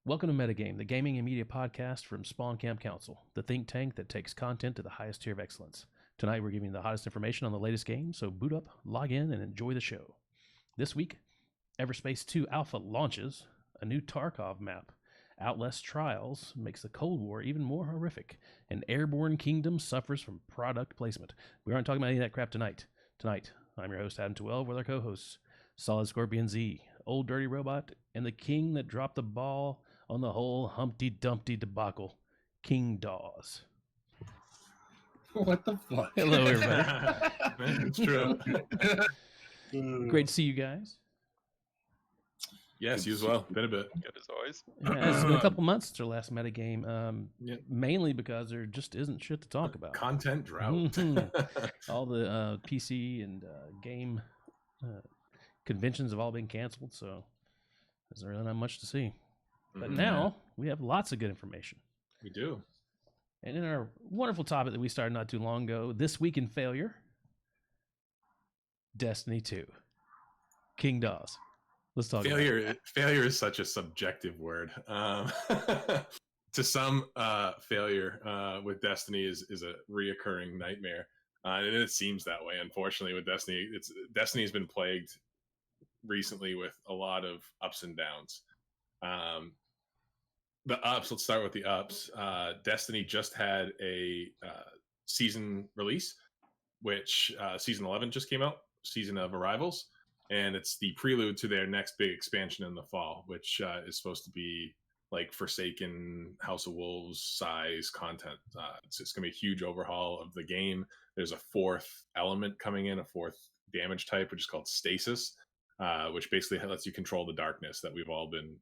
Welcome to Metagame, the gaming and media podcast from Spawn Camp Council, the think tank that takes content to the highest tier of excellence. Tonight we're giving you the hottest information on the latest game, so boot up, log in, and enjoy the show. This week, Everspace 2 Alpha launches, a new Tarkov map, Outlast Trials makes the Cold War even more horrific, and Airborne Kingdom suffers from product placement. We aren't talking about any of that crap tonight. Tonight, I'm your host, Adam 12, with our co-hosts, SolidScorpionZ, OldDirtyRobot, and the king that dropped the ball on the whole Humpty Dumpty debacle, KingDawes. What the fuck? Hello, everybody. It's true. Great to see you guys. Yes, you as well. Been a bit. Good as always. Yeah, it's been a couple months since our last metagame, mainly because there just isn't shit to talk about. Content drought. All the PC and game conventions have all been canceled, so there's really not much to see. But now we have lots of good information. We do. And in our wonderful topic that we started not too long ago, This Week in Failure, Destiny 2. KingDawes. Let's talk failure. about it. Failure is such a subjective word. To some, failure with Destiny is a reoccurring nightmare. And it seems that way, unfortunately, with Destiny. Destiny has been plagued recently with a lot of ups and downs. The ups, let's start with the ups. Destiny just had a season release, which season 11 just came out, Season of Arrivals, and it's the prelude to their next big expansion in the fall, which is supposed to be like Forsaken, House of Wolves size content. It's going to be a huge overhaul of the game. There's a fourth element coming in, a fourth damage type, which is called Stasis, which basically lets you control the darkness that we've all been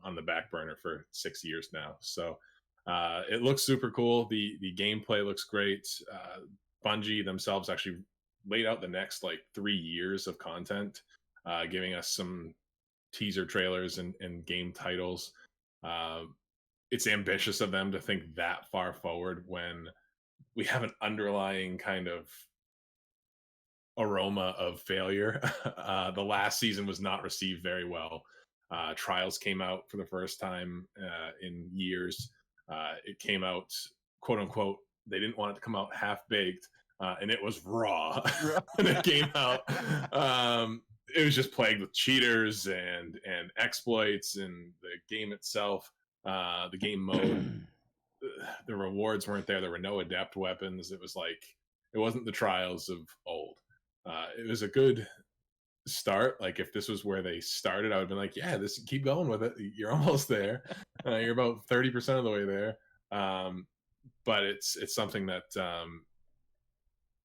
on the back burner for 6 years now. So it looks super cool. The gameplay looks great. Bungie themselves actually laid out the next 3 years of content, giving us some teaser trailers and game titles. It's ambitious of them to think that far forward when we have an underlying kind of aroma of failure. The last season was not received very well. Trials came out for the first time in years. It came out, quote unquote, they didn't want it to come out half baked, and it was raw when it came out. It was just plagued with cheaters and exploits, and the game itself, the game mode, the rewards weren't there. There were no adept weapons. It was it wasn't the Trials of old. It was a good start. If this was where they started, I would have been yeah, keep going with it. You're almost there. You're about 30% of the way there. But it's something that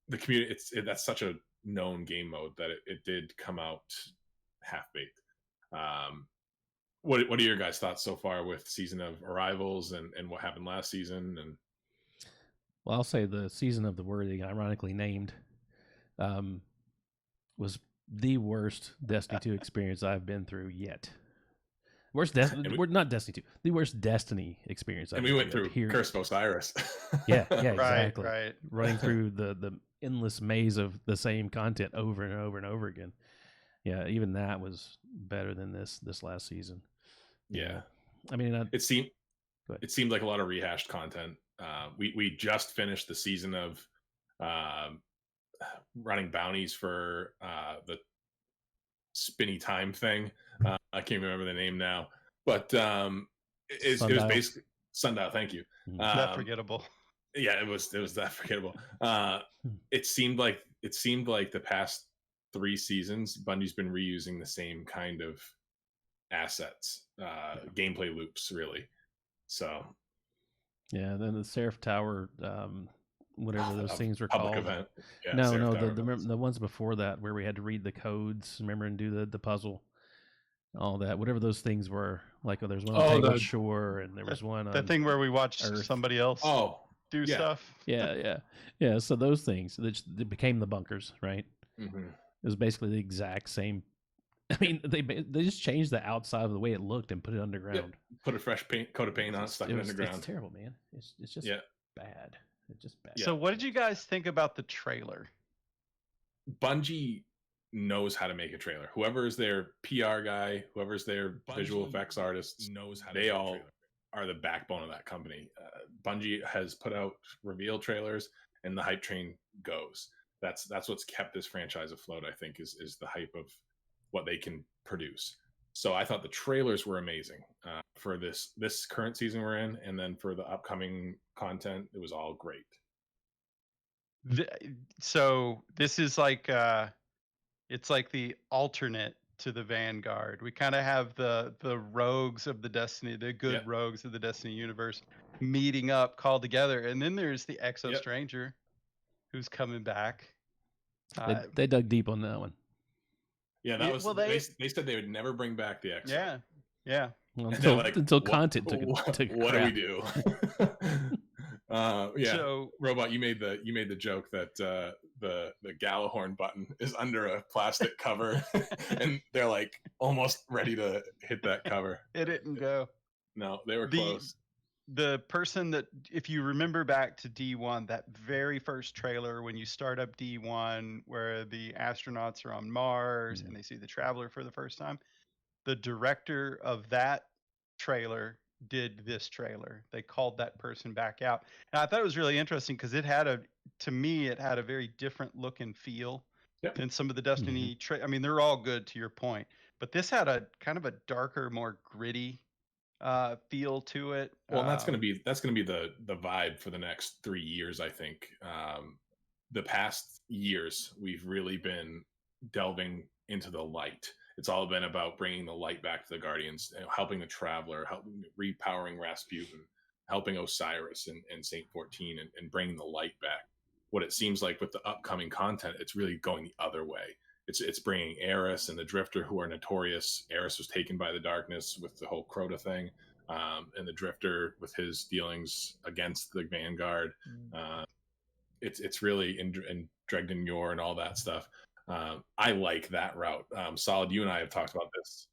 the community, that's such a known game mode that it did come out half baked. What are your guys' thoughts so far with Season of Arrivals and what happened last season? And well, I'll say the Season of the Worthy, ironically named, was the worst Destiny 2 experience I've been through yet. Worst Destiny, not Destiny 2, the worst Destiny experience. And we went through Curse of Osiris. yeah, exactly. Right. Running through the endless maze of the same content over and over and over again. Yeah, even that was better than this last season. Yeah. I mean, it seemed like a lot of rehashed content. We just finished the season of running bounties for the spinny time thing. I can't remember the name now, but it was basically Sundial. Thank you. That forgettable. Yeah, it was that forgettable. It seemed like the past 3 seasons, Bungie's been reusing the same kind of assets, gameplay loops, really. So yeah, then the Seraph Tower, whatever those things were public called. Event. Yeah, no, the ones before that where we had to read the codes, remember, and do the puzzle, all that, whatever those things were. There's one on Shore, and there was one on that thing where we watched Earth. Somebody else do stuff. Yeah. So those things that became the bunkers, right? Mm-hmm. It was basically the exact same. I mean, they just changed the outside of the way it looked and put it underground. Yeah. Put a fresh coat of paint on it, stuck it underground. It's terrible, man. It's just bad. It's just bad. So what did you guys think about the trailer? Bungie knows how to make a trailer. Whoever's their PR guy, whoever's their visual effects artist, knows how to. They all are the backbone of that company. Bungie has put out reveal trailers, and the hype train goes. That's what's kept this franchise afloat. I think is the hype of what they can produce. So I thought the trailers were amazing for this current season we're in, and then for the upcoming content, it was all great. So this is like it's like the alternate to the Vanguard. We kind of have the rogues of the Destiny, the good rogues of the Destiny universe meeting up, called together, and then there's the Exo Stranger who's coming back. They dug deep on that one. Yeah, that was. They said they would never bring back the Exo. Yeah. Well, until content took a what crap. do we do? So, Robot, you made the joke that the Gallahorn button is under a plastic cover, and they're like almost ready to hit that cover. It didn't go. No, they were close. The person that, if you remember back to D1, that very first trailer when you start up D1, where the astronauts are on Mars and they see the Traveler for the first time, the director of that trailer did this trailer. They called that person back out, and I thought it was really interesting because it had a very different look and feel than some of the Destiny. I mean, they're all good to your point, but this had a kind of a darker, more gritty feel to it. Well, that's going to be the vibe for the next 3 years, I think. The past years, we've really been delving into the light. It's all been about bringing the light back to the Guardians, helping the Traveler, repowering Rasputin, helping Osiris and Saint 14, and bringing the light back. What it seems like with the upcoming content, it's really going the other way. It's bringing Eris and the Drifter, who are notorious. Eris was taken by the darkness with the whole Crota thing, and the Drifter with his dealings against the Vanguard. It's really in Dregden Yor and all that stuff. I like that route. Solid, you and I have talked about this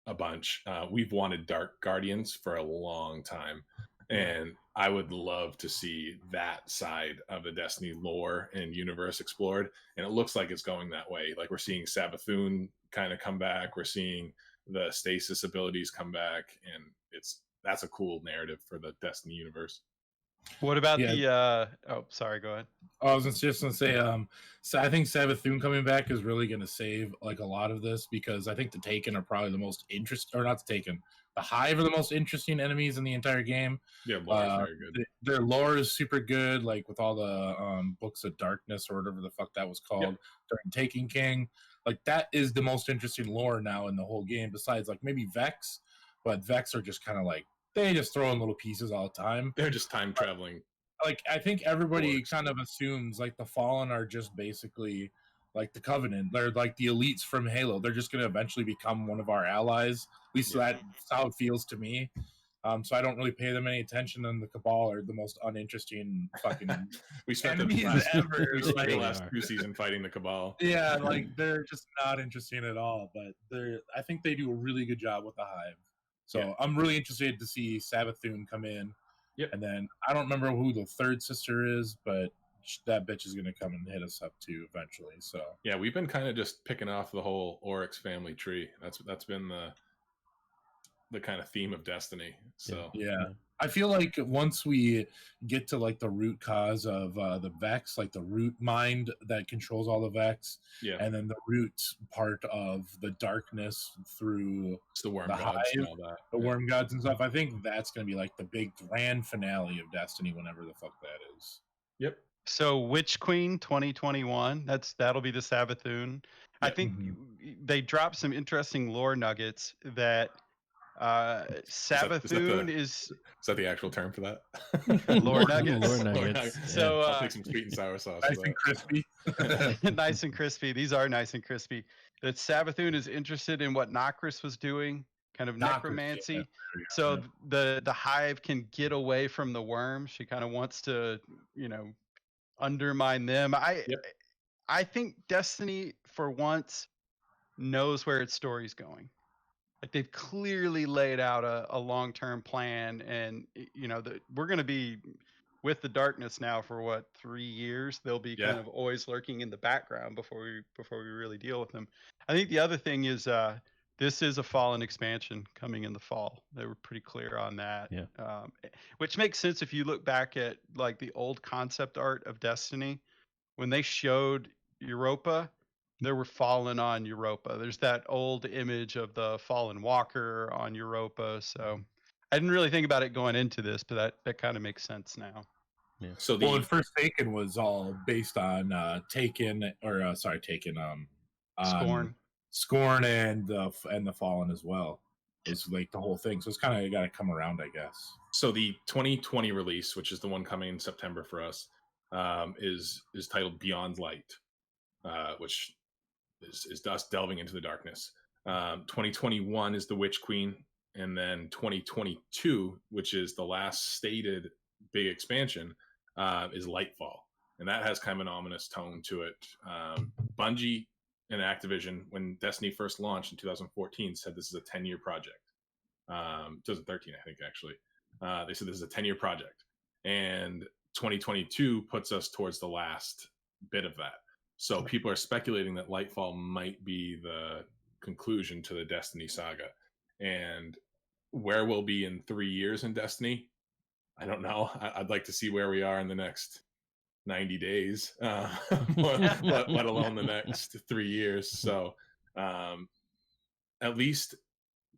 a bunch. We've wanted Dark Guardians for a long time, and I would love to see that side of the Destiny lore and universe explored. And it looks like it's going that way. Like, we're seeing Savathun kind of come back. We're seeing the stasis abilities come back, and that's a cool narrative for the Destiny universe. What about the oh, sorry, go ahead. I was just gonna say, so I think Savathun coming back is really gonna save like a lot of this, because I think the Taken are probably the most interesting, or not the Taken, the Hive are the most interesting enemies in the entire game. Yeah, lore is very good. Their lore is super good, like with all the books of darkness or whatever the fuck that was called during Taken King. Like, that is the most interesting lore now in the whole game, besides like maybe Vex, but Vex are just kind of like, they just throw in little pieces all the time. They're just time traveling. Like, I think everybody kind of assumes like the Fallen are just basically like the Covenant. They're like the elites from Halo. They're just going to eventually become one of our allies. At least that's how it feels to me. So I don't really pay them any attention. And the Cabal are the most uninteresting fucking we spent the last 2 seasons fighting the Cabal. Yeah, like they're just not interesting at all. But I think they do a really good job with the Hive. So I'm really interested to see Savathun come in. Yep. And then I don't remember who the third sister is, but that bitch is going to come and hit us up too eventually. So yeah, we've been kind of just picking off the whole Oryx family tree. That's been the kind of theme of Destiny. So yeah. I feel like once we get to like the root cause of the Vex, like the root mind that controls all the Vex, and then the root part of the darkness through the worm gods Hive, and all that, the worm gods and stuff, I think that's going to be like the big grand finale of Destiny, whenever the fuck that is. Yep. So Witch Queen 2021, that'll be the Savathun. I think they dropped some interesting lore nuggets that Savathun is that the actual term for that? Lore nuggets. Lore nuggets. So I'll take some sweet and sour sauce. Nice and crispy. Nice and crispy. These are nice and crispy. That Savathun is interested in what Nokris was doing, kind of necromancy. So the Hive can get away from the worm. She kind of wants to, undermine them. I think Destiny, for once, knows where its story's going. Like, they've clearly laid out a long-term plan, and we're going to be with the darkness now for what, 3 years, they'll be kind of always lurking in the background before we really deal with them. I think the other thing is this is a Fallen expansion coming in the fall. They were pretty clear on that. Yeah. Which makes sense if you look back at like the old concept art of Destiny. When they showed Europa, there were Fallen on Europa. There's that old image of the Fallen Walker on Europa. So I didn't really think about it going into this, but that kind of makes sense now. Yeah. So Well, and First Taken was all based on Taken. Scorn and the Fallen as well. It's like the whole thing. So it's kind of got to come around, I guess. So the 2020 release, which is the one coming in September for us, is titled Beyond Light, which is us delving into the darkness. 2021 is the Witch Queen, and then 2022, which is the last stated big expansion, is Lightfall, and that has kind of an ominous tone to it. Bungie and Activision, when Destiny first launched in 2014, said this is a 10-year project. 2013, I think, actually. They said this is a 10-year project, and 2022 puts us towards the last bit of that. So people are speculating that Lightfall might be the conclusion to the Destiny saga. And where we'll be in 3 years in Destiny, I don't know. I'd like to see where we are in the next 90 days, let alone the next 3 years. So at least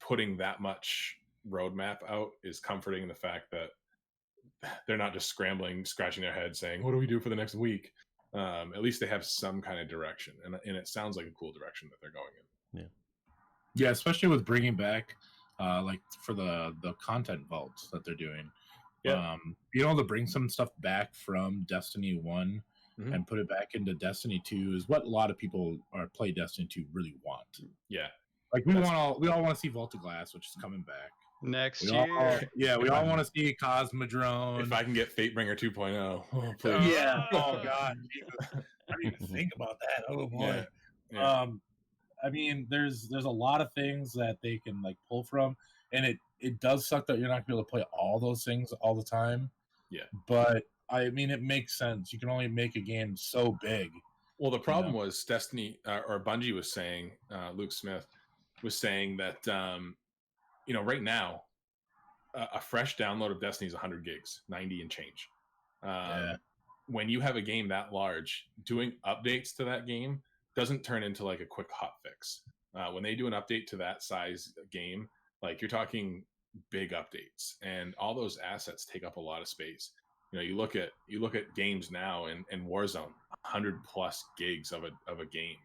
putting that much roadmap out is comforting in the fact that they're not just scratching their head saying, what do we do for the next week? At least they have some kind of direction, and it sounds like a cool direction that they're going in. Yeah, especially with bringing back like for the content vaults that they're doing. Being able to bring some stuff back from Destiny 1 and put it back into Destiny 2 is what a lot of people play Destiny 2 really want. Yeah. Like we all want to see Vault of Glass, which is coming back next year. We all want to see Cosmodrome. If I can get Fatebringer 2.0, please. Yeah. Oh God, Jesus. I didn't even think about that. Oh boy. Yeah. I mean, there's a lot of things that they can like pull from, and it does suck that you're not gonna be able to play all those things all the time. Yeah. But I mean, it makes sense. You can only make a game so big. Well, the problem was Destiny or Bungie was saying, Luke Smith was saying that right now a fresh download of Destiny is 100 gigs, 90 and change. When you have a game that large, doing updates to that game doesn't turn into like a quick hot fix. When they do an update to that size game, like you're talking big updates, and all those assets take up a lot of space. You look at games now in Warzone, 100 plus gigs of a game.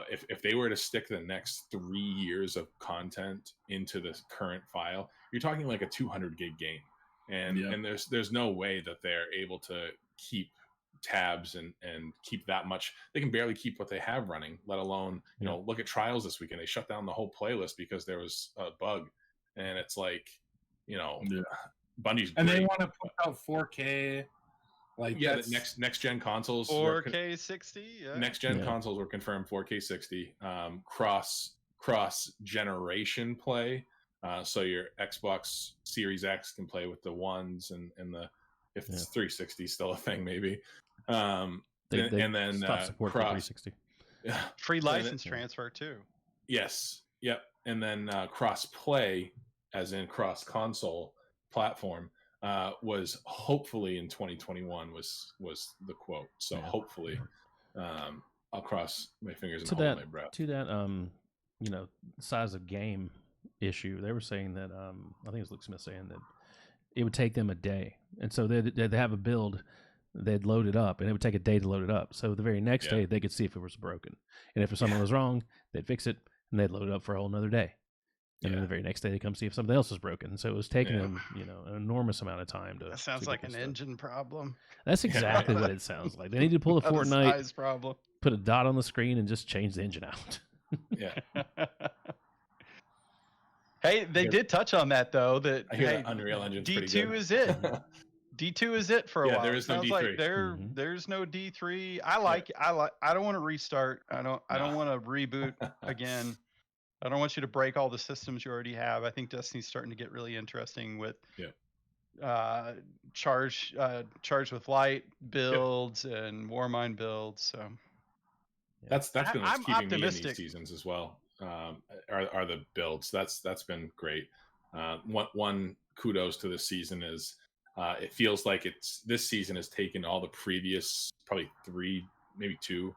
If they were to stick the next 3 years of content into the current file, you're talking like a 200 gig game, and there's no way that they're able to keep tabs and keep that much. They can barely keep what they have running, let alone look at Trials this weekend. They shut down the whole playlist because there was a bug, and it's like Bungie's and great. They want to put out 4K. Like the next gen consoles, 4K 60. Next gen consoles were confirmed 4K 60. Cross generation play. So your Xbox Series X can play with the ones and the if it's 360 still a thing maybe. And then stop support for 360. Yeah, free license transfer too. Yes. Yep. And then cross play, as in cross console platform. Was hopefully in 2021 was the quote. So hopefully, I'll cross my fingers and hold my breath. To that, size of game issue, they were saying that I think it was Luke Smith saying that it would take them a day, and so they'd have a build, they'd load it up, and it would take a day to load it up. So the very next day they could see if it was broken, and if something was wrong, they'd fix it, and they'd load it up for a whole another day. And then the very next day they come see if something else is broken. So it was taking them, an enormous amount of time to. That sounds like an engine problem. That's exactly what it sounds like. They need to pull a Fortnite, size problem. Put a dot on the screen, and just change the engine out. Hey, they did touch on that though. That Unreal Engine D2 is it. D2 is it for a while. There is no D3. Like there's no D3. I don't want to restart. I don't want to reboot again. I don't want you to break all the systems you already have. I think Destiny's starting to get really interesting with charge with light builds and Warmind builds. So that's been what's I'm keeping me in these optimistic. seasons as well. Are the builds. That's been great. One kudos to this season is it feels like this season has taken all the previous probably 3, maybe 2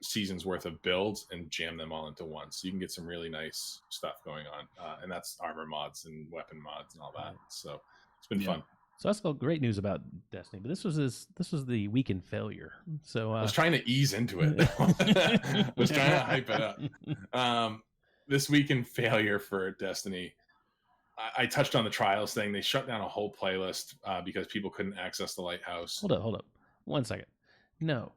seasons worth of builds and jam them all into one, so you can get some really nice stuff going on, and that's armor mods and weapon mods and all that. So it's been fun. So that's all great news about Destiny, but this was the weekend failure. So I was trying to ease into it. I was trying to hype it up. This weekend failure for Destiny. I touched on the trials thing. They shut down a whole playlist because people couldn't access the lighthouse. Hold up. 1 second. No,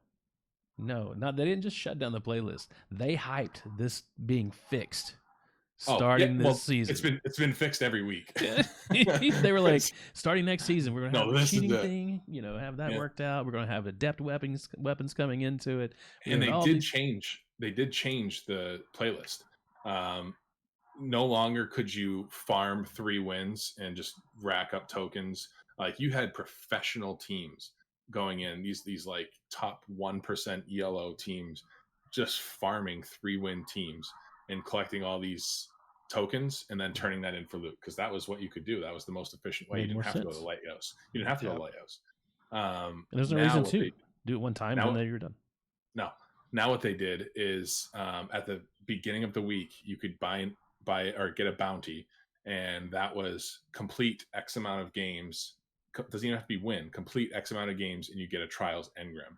they didn't just shut down the playlist. They hyped this being fixed starting this season. It's been fixed every week. They were like, starting next season, we're gonna have a cheating thing. Have that worked out. We're gonna have adept weapons coming into it. And they did change. They did change the playlist. No longer could you farm 3 wins and just rack up tokens. Like, you had professional teams going in, these like top 1% ELO teams, just farming 3-win teams and collecting all these tokens and then turning that in for loot, because that was what you could do. That was the most efficient way. You didn't have to go to the lighthouse. You didn't have to go to the lighthouse. And there's no reason to do it one time and then you're done. No. Now what they did is at the beginning of the week, you could buy or get a bounty, and that was complete X amount of games. Doesn't even have to be win. Complete X amount of games, and you get a trials engram,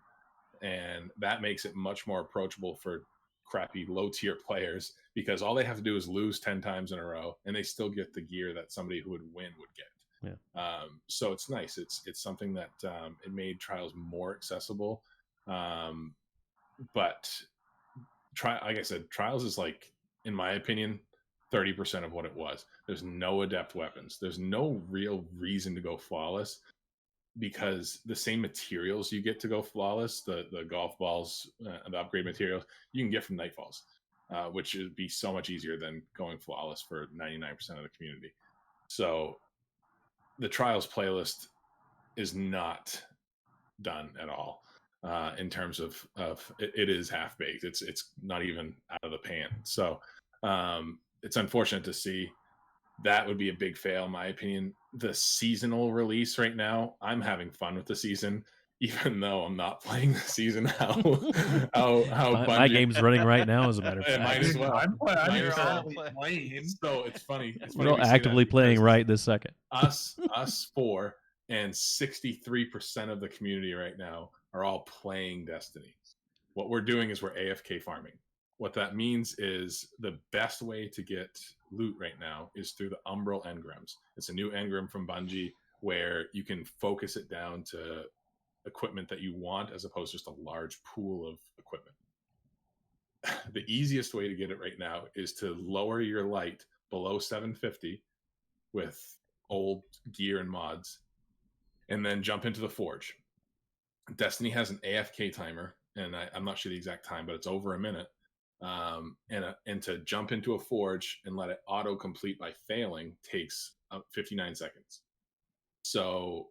and that makes it much more approachable for crappy low tier players, because all they have to do is lose 10 times in a row, and they still get the gear that somebody who would win would get. Yeah. So it's nice. It's something that it made trials more accessible. But like I said, trials is like, in my opinion, 30% of what it was. There's no adept weapons. There's no real reason to go flawless, because the same materials you get to go flawless, the golf balls, the upgrade materials, you can get from Nightfalls, which would be so much easier than going flawless for 99% of the community. So the trials playlist is not done at all. In terms of it is half baked. It's not even out of the pan. So it's unfortunate to see. That would be a big fail, in my opinion. The seasonal release right now, I'm having fun with the season, even though I'm not playing the season. My game's running right now, as a matter of fact. Might as well. I'm playing. So it's funny. We're all actively playing right this second. Us 4 and 63% of the community right now are all playing Destiny. What we're doing is we're AFK farming. What that means is the best way to get loot right now is through the Umbral engrams. It's a new engram from Bungie where you can focus it down to equipment that you want, as opposed to just a large pool of equipment. The easiest way to get it right now is to lower your light below 750 with old gear and mods, and then jump into the Forge. Destiny has an AFK timer, and I'm not sure the exact time, but it's over a minute. And to jump into a Forge and let it auto complete by failing takes 59 seconds. So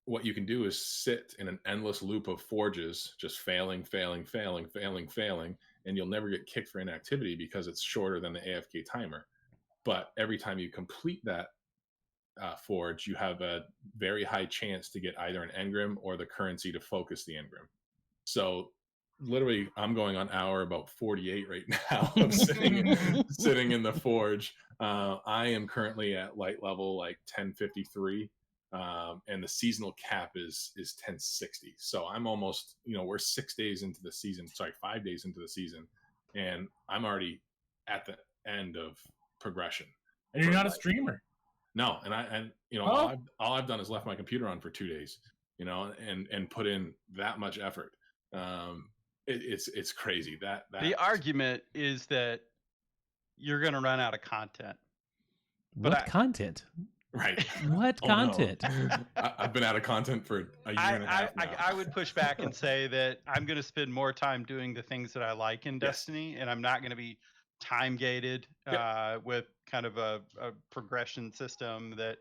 what you can do is sit in an endless loop of Forges, just failing, and you'll never get kicked for inactivity because it's shorter than the AFK timer. But every time you complete that Forge, you have a very high chance to get either an engram or the currency to focus the engram. So literally, I'm going on hour about 48 right now of sitting in the Forge. I am currently at light level like 1053, and the seasonal cap is 1060. So I'm almost, we're 6 days into the season. Sorry, 5 days into the season, and I'm already at the end of progression. And you're not a streamer. No, all I've done is left my computer on for 2 days, and put in that much effort. It's crazy. That the argument is that you're going to run out of content. What content? Right. What content? No. I've been out of content for a year and a half now. I would push back and say that I'm going to spend more time doing the things that I like in Destiny, and I'm not going to be time gated with kind of a progression system that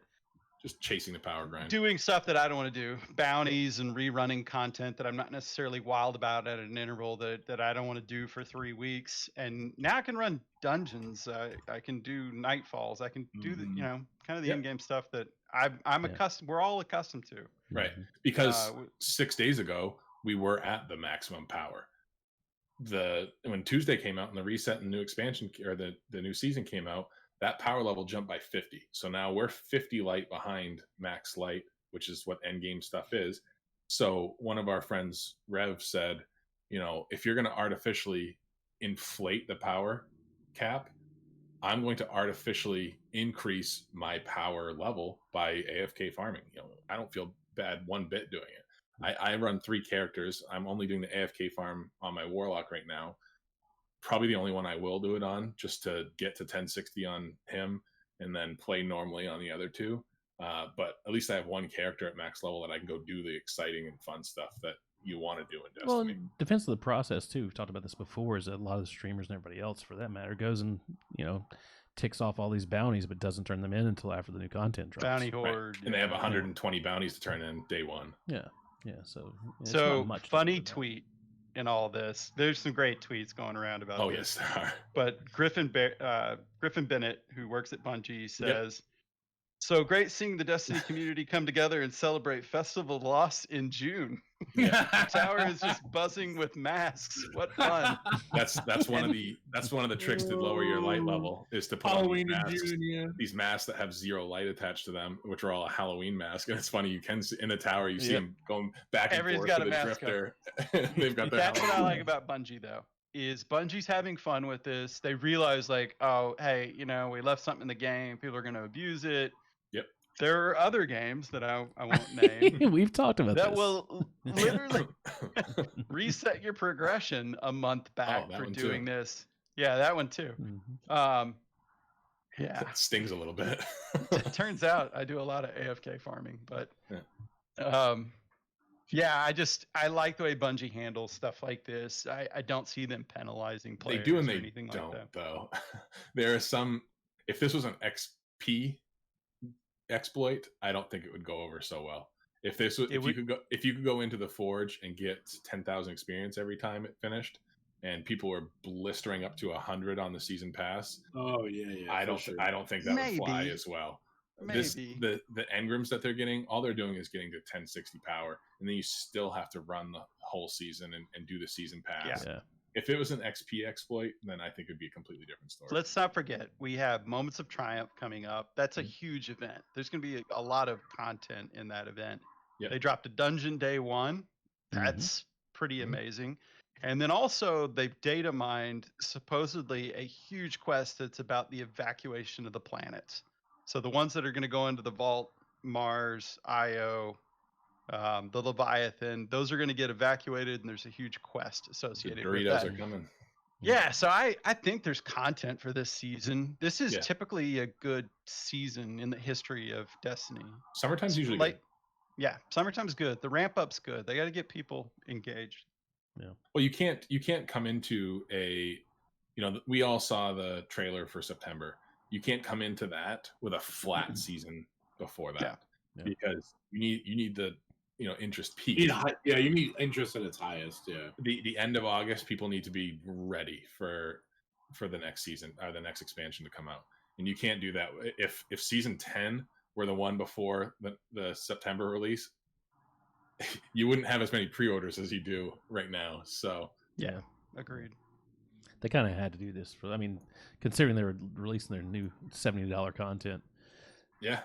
just chasing the power grind. Doing stuff that I don't want to do, bounties and rerunning content that I'm not necessarily wild about at an interval that I don't want to do for 3 weeks. And now I can run dungeons. I can do nightfalls. I can do the, kind of the Yep. in-game stuff that I'm accustomed. We're all accustomed to. Right, because 6 days ago we were at the maximum power. When Tuesday came out and the reset and new expansion or the new season came out, that power level jumped by 50. So now we're 50 light behind max light, which is what endgame stuff is. So one of our friends, Rev, said, if you're going to artificially inflate the power cap, I'm going to artificially increase my power level by AFK farming. I don't feel bad one bit doing it. I run 3 characters. I'm only doing the AFK farm on my Warlock right now. Probably the only one I will do it on, just to get to 1060 on him and then play normally on the other 2. But at least I have 1 character at max level that I can go do the exciting and fun stuff that you want to do in Destiny. Well, in defense of the process too, we've talked about this before, is that a lot of the streamers and everybody else for that matter goes and, ticks off all these bounties but doesn't turn them in until after the new content drops. Bounty horde. Right. And they have 120 bounties to turn in day 1. Yeah. So it's So not much funny tweet in all this. There's some great tweets going around about this. Yes, there are. But Griffin Bennett, who works at Bungie, says, so great seeing the Destiny community come together and celebrate Festival of Lost in June. The tower is just buzzing with masks. What fun! That's one of the tricks to lower your light level, is to put Halloween on these in masks, June, these masks that have 0 light attached to them, which are all a Halloween mask. And it's funny, you can see in the tower, you see them going back and Everyone's forth got with a a mask drifter. They've got their That's what I Halloween. like about Bungie, though, is Bungie's having fun with this. They realize, like, oh, hey, we left something in the game. People are going to abuse it. Yep. There are other games that I won't name We've talked about that this. will literally reset your progression a month back that for one doing too. this. Yeah, that one too. Yeah. It stings a little bit. It turns out I do a lot of AFK farming, but I like the way Bungie handles stuff like this. I don't see them penalizing players. They do and or they anything don't, like that. though. There are some. If this was an XP exploit, I don't think it would go over so well. If you could go into the Forge and get 10,000 experience every time it finished, and people were blistering up to 100 on the season pass. Oh yeah. I don't think that would fly as well. Maybe. The engrams that they're getting, all they're doing is getting to 1060 power, and then you still have to run the whole season and do the season pass. Yeah. If it was an XP exploit, then I think it'd be a completely different story. Let's not forget, we have Moments of Triumph coming up. That's a huge event. There's going to be a lot of content in that event. Yep. They dropped a dungeon day 1. That's pretty amazing. And then also they've data mined supposedly a huge quest that's about the evacuation of the planets. So the ones that are going to go into the Vault, Mars, Io, the Leviathan, those are going to get evacuated, and there's a huge quest associated with that. Doritos are coming. Yeah, so I think there's content for this season. This is typically a good season in the history of Destiny. Summertime's usually good. Yeah, summertime's good. The ramp up's good. They got to get people engaged. Yeah. Well, you can't come into we all saw the trailer for September. You can't come into that with a flat season before that, because you need the interest peak. You need interest at its highest. Yeah. The end of August, people need to be ready for the next season or the next expansion to come out, and you can't do that if season 10 were the one before the September release. You wouldn't have as many pre-orders as you do right now. So yeah, agreed. They kind of had to do this considering they were releasing their new $70 content. Yeah,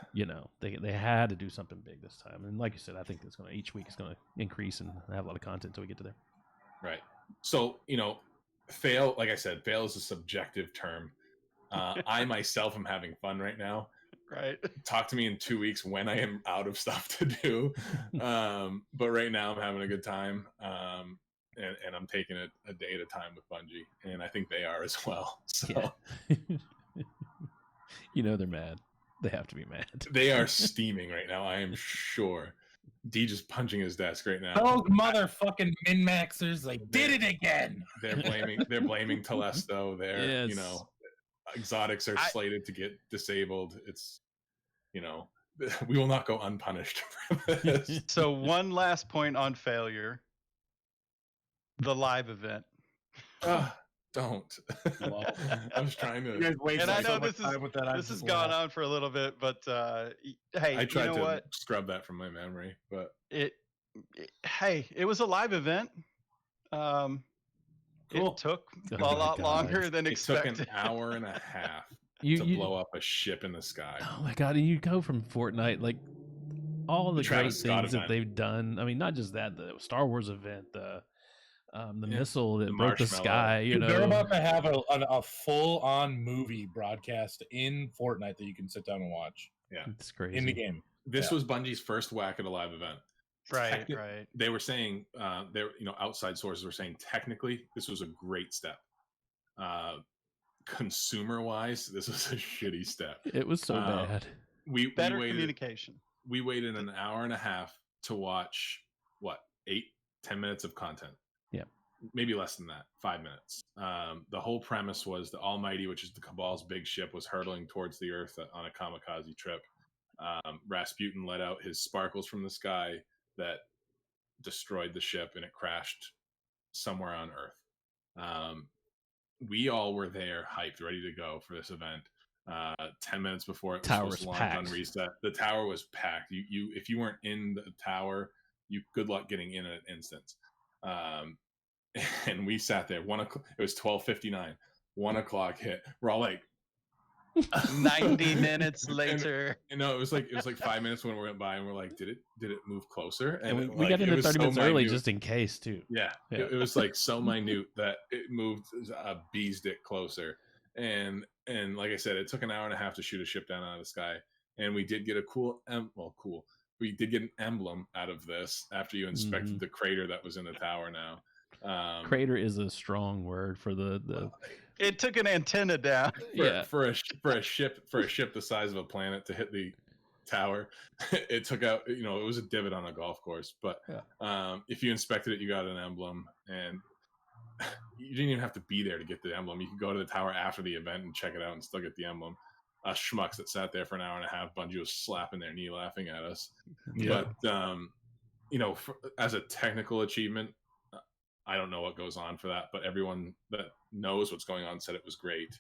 they had to do something big this time. And like you said, I think it's each week is going to increase and have a lot of content until we get to there. Right. So fail. Like I said, fail is a subjective term. I myself am having fun right now. Right. Talk to me in 2 weeks when I am out of stuff to do. But right now I'm having a good time. And I'm taking it a day at a time with Bungie, and I think they are as well. So they're mad. They have to be mad. They are steaming right now. I am sure. D just punching his desk right now. Those motherfucking min-maxers, did it again. They're blaming Telesto. They're exotics are slated to get disabled. It's we will not go unpunished for this. So one last point on failure: the live event. Don't. Well, I was trying you to. guys waste And I so know much time with that. this has gone on for a little bit, but hey, I tried you know to what? scrub that from my memory, but Hey, it was a live event. Cool. It took Oh a my lot God. longer than it took expected. an hour and a half You, to you, blow up a ship in the sky. oh my God! And you go from Fortnite, like all the great Travis Scott things that event. they've done. I mean, not just that, the Star Wars event, the Yeah, missile that the broke the marshmallow. sky. You Dude, they're know, about to have a full-on movie broadcast in Fortnite that you can sit down and watch it's crazy. in the game. This Yeah. was Bungie's first whack at a live event. Right, right. They were saying, outside sources were saying technically this was a great step. Consumer wise, this was a shitty step. It was so bad. We Better waited, communication. We waited an hour and a half to watch 8-10 minutes of content. Yeah, maybe less than that, 5 minutes. The whole premise was the Almighty, which is the Cabal's big ship, was hurtling towards the Earth on a kamikaze trip. Rasputin let out his sparkles from the sky that destroyed the ship, and it crashed somewhere on Earth. We all were there, hyped, ready to go for this event. 10 minutes before it was supposed to launch on reset, the tower was packed. You if you weren't in the tower, good luck getting in an instant. And we sat there. It was 12:59. 1 o'clock hit. We're all like 90 minutes later. And no, it was like 5 minutes when we went by, and we're like, did it move closer? And we got into 30 minutes early just in case too. Yeah. It was like so minute that it moved a bee's dick closer. And like I said, it took an hour and a half to shoot a ship down out of the sky, and we did get a cool. We did get an emblem out of this after you inspected the crater that was in the tower. Now, crater is a strong word for the. It took an antenna down. For a ship the size of a planet to hit the tower. It took out. It was a divot on a golf course. But if you inspected it, you got an emblem, and you didn't even have to be there to get the emblem. You could go to the tower after the event and check it out and still get the emblem. Schmucks that sat there for an hour and a half. Bungie was slapping their knee laughing at us. Yeah. But as a technical achievement, I don't know what goes on for that, but everyone that knows what's going on said it was great.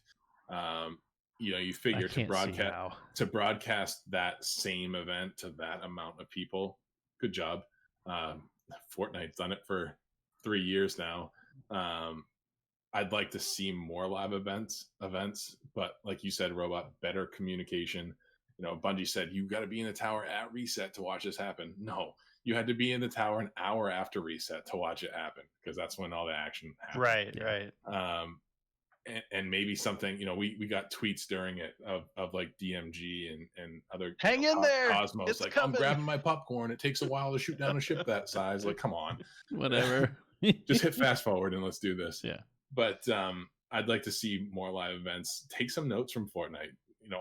You figure to broadcast that same event to that amount of people, good job. Fortnite's done it for 3 years now. I'd like to see more live events, but like you said, Robot, better communication. Bungie said you got to be in the tower at reset to watch this happen. No, you had to be in the tower an hour after reset to watch it happen, because that's when all the action happened. Right. And maybe something, we got tweets during it of like DMG and other hang in there, Cosmos, it's like, coming. I'm grabbing my popcorn. It takes a while to shoot down a ship that size. Like, come on, whatever. Just hit fast forward and let's do this. Yeah. But I'd like to see more live events. Take some notes from Fortnite.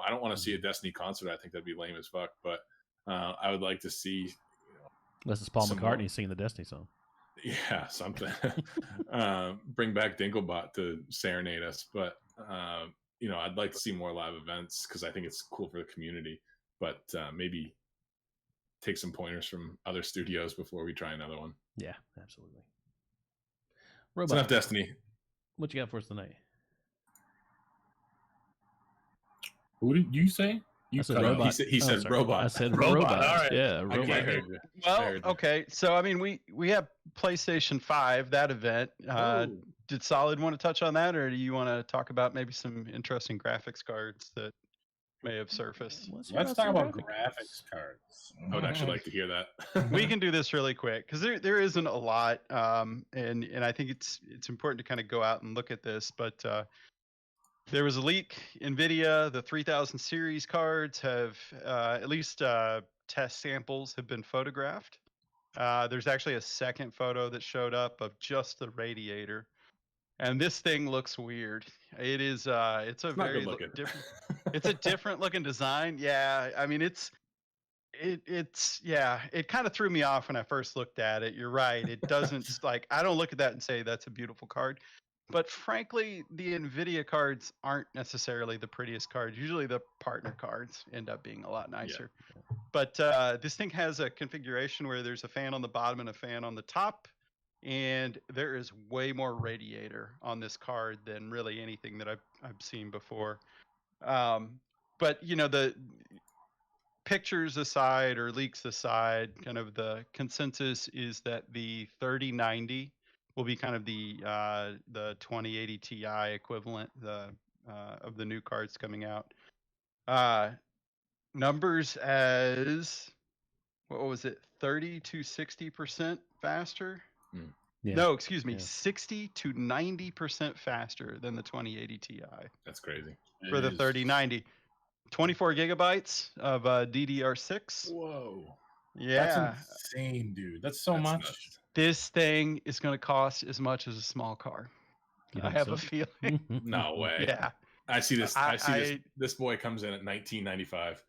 I don't want to see a Destiny concert. I think that'd be lame as fuck. But I would like to see. Unless it's Paul McCartney singing the Destiny song. Yeah, something. Bring back Dinklebot to serenade us. But I'd like to see more live events because I think it's cool for the community. But maybe take some pointers from other studios before we try another one. Yeah, absolutely. It's enough Destiny. What you got for us tonight? Who did you say? I said robot. He said robot. I said robot. All right. Yeah, robot. I heard you. Well, okay. So, I mean, we have PlayStation 5, that event. Did Solid want to touch on that, or do you want to talk about maybe some interesting graphics cards that may have surfaced? Let's talk about graphics cards. I would actually like to hear that. We can do this really quick because there isn't a lot, and I think it's important to kind of go out and look at this. But there was a leak. Nvidia, the 3000 series cards have at least test samples have been photographed. There's actually a second photo that showed up of just the radiator, and this thing looks weird. It is it's a very different. It's a different looking design. Yeah, I mean it's it kind of threw me off when I first looked at it. You're right. It doesn't like I don't look at that and say that's a beautiful card. But frankly, the Nvidia cards aren't necessarily the prettiest cards. Usually the partner cards end up being a lot nicer. But this thing has a configuration where there's a fan on the bottom and a fan on the top. And there is way more radiator on this card than really anything that I've seen before. But the pictures aside or leaks aside, kind of the consensus is that the 3090 will be kind of the 2080 Ti equivalent of the new cards coming out. Numbers as what was it, 30 to 60% faster? Yeah. No, excuse me, 60 to 90% faster than the 2080 Ti That's crazy. for the 3090. 24 gigabytes of DDR6. Whoa. Yeah. That's insane, dude. That's so much. Nuts. This thing is going to cost as much as a small car. You I think have so? a feeling. No way. Yeah. I see this. This boy comes in at $1995. Do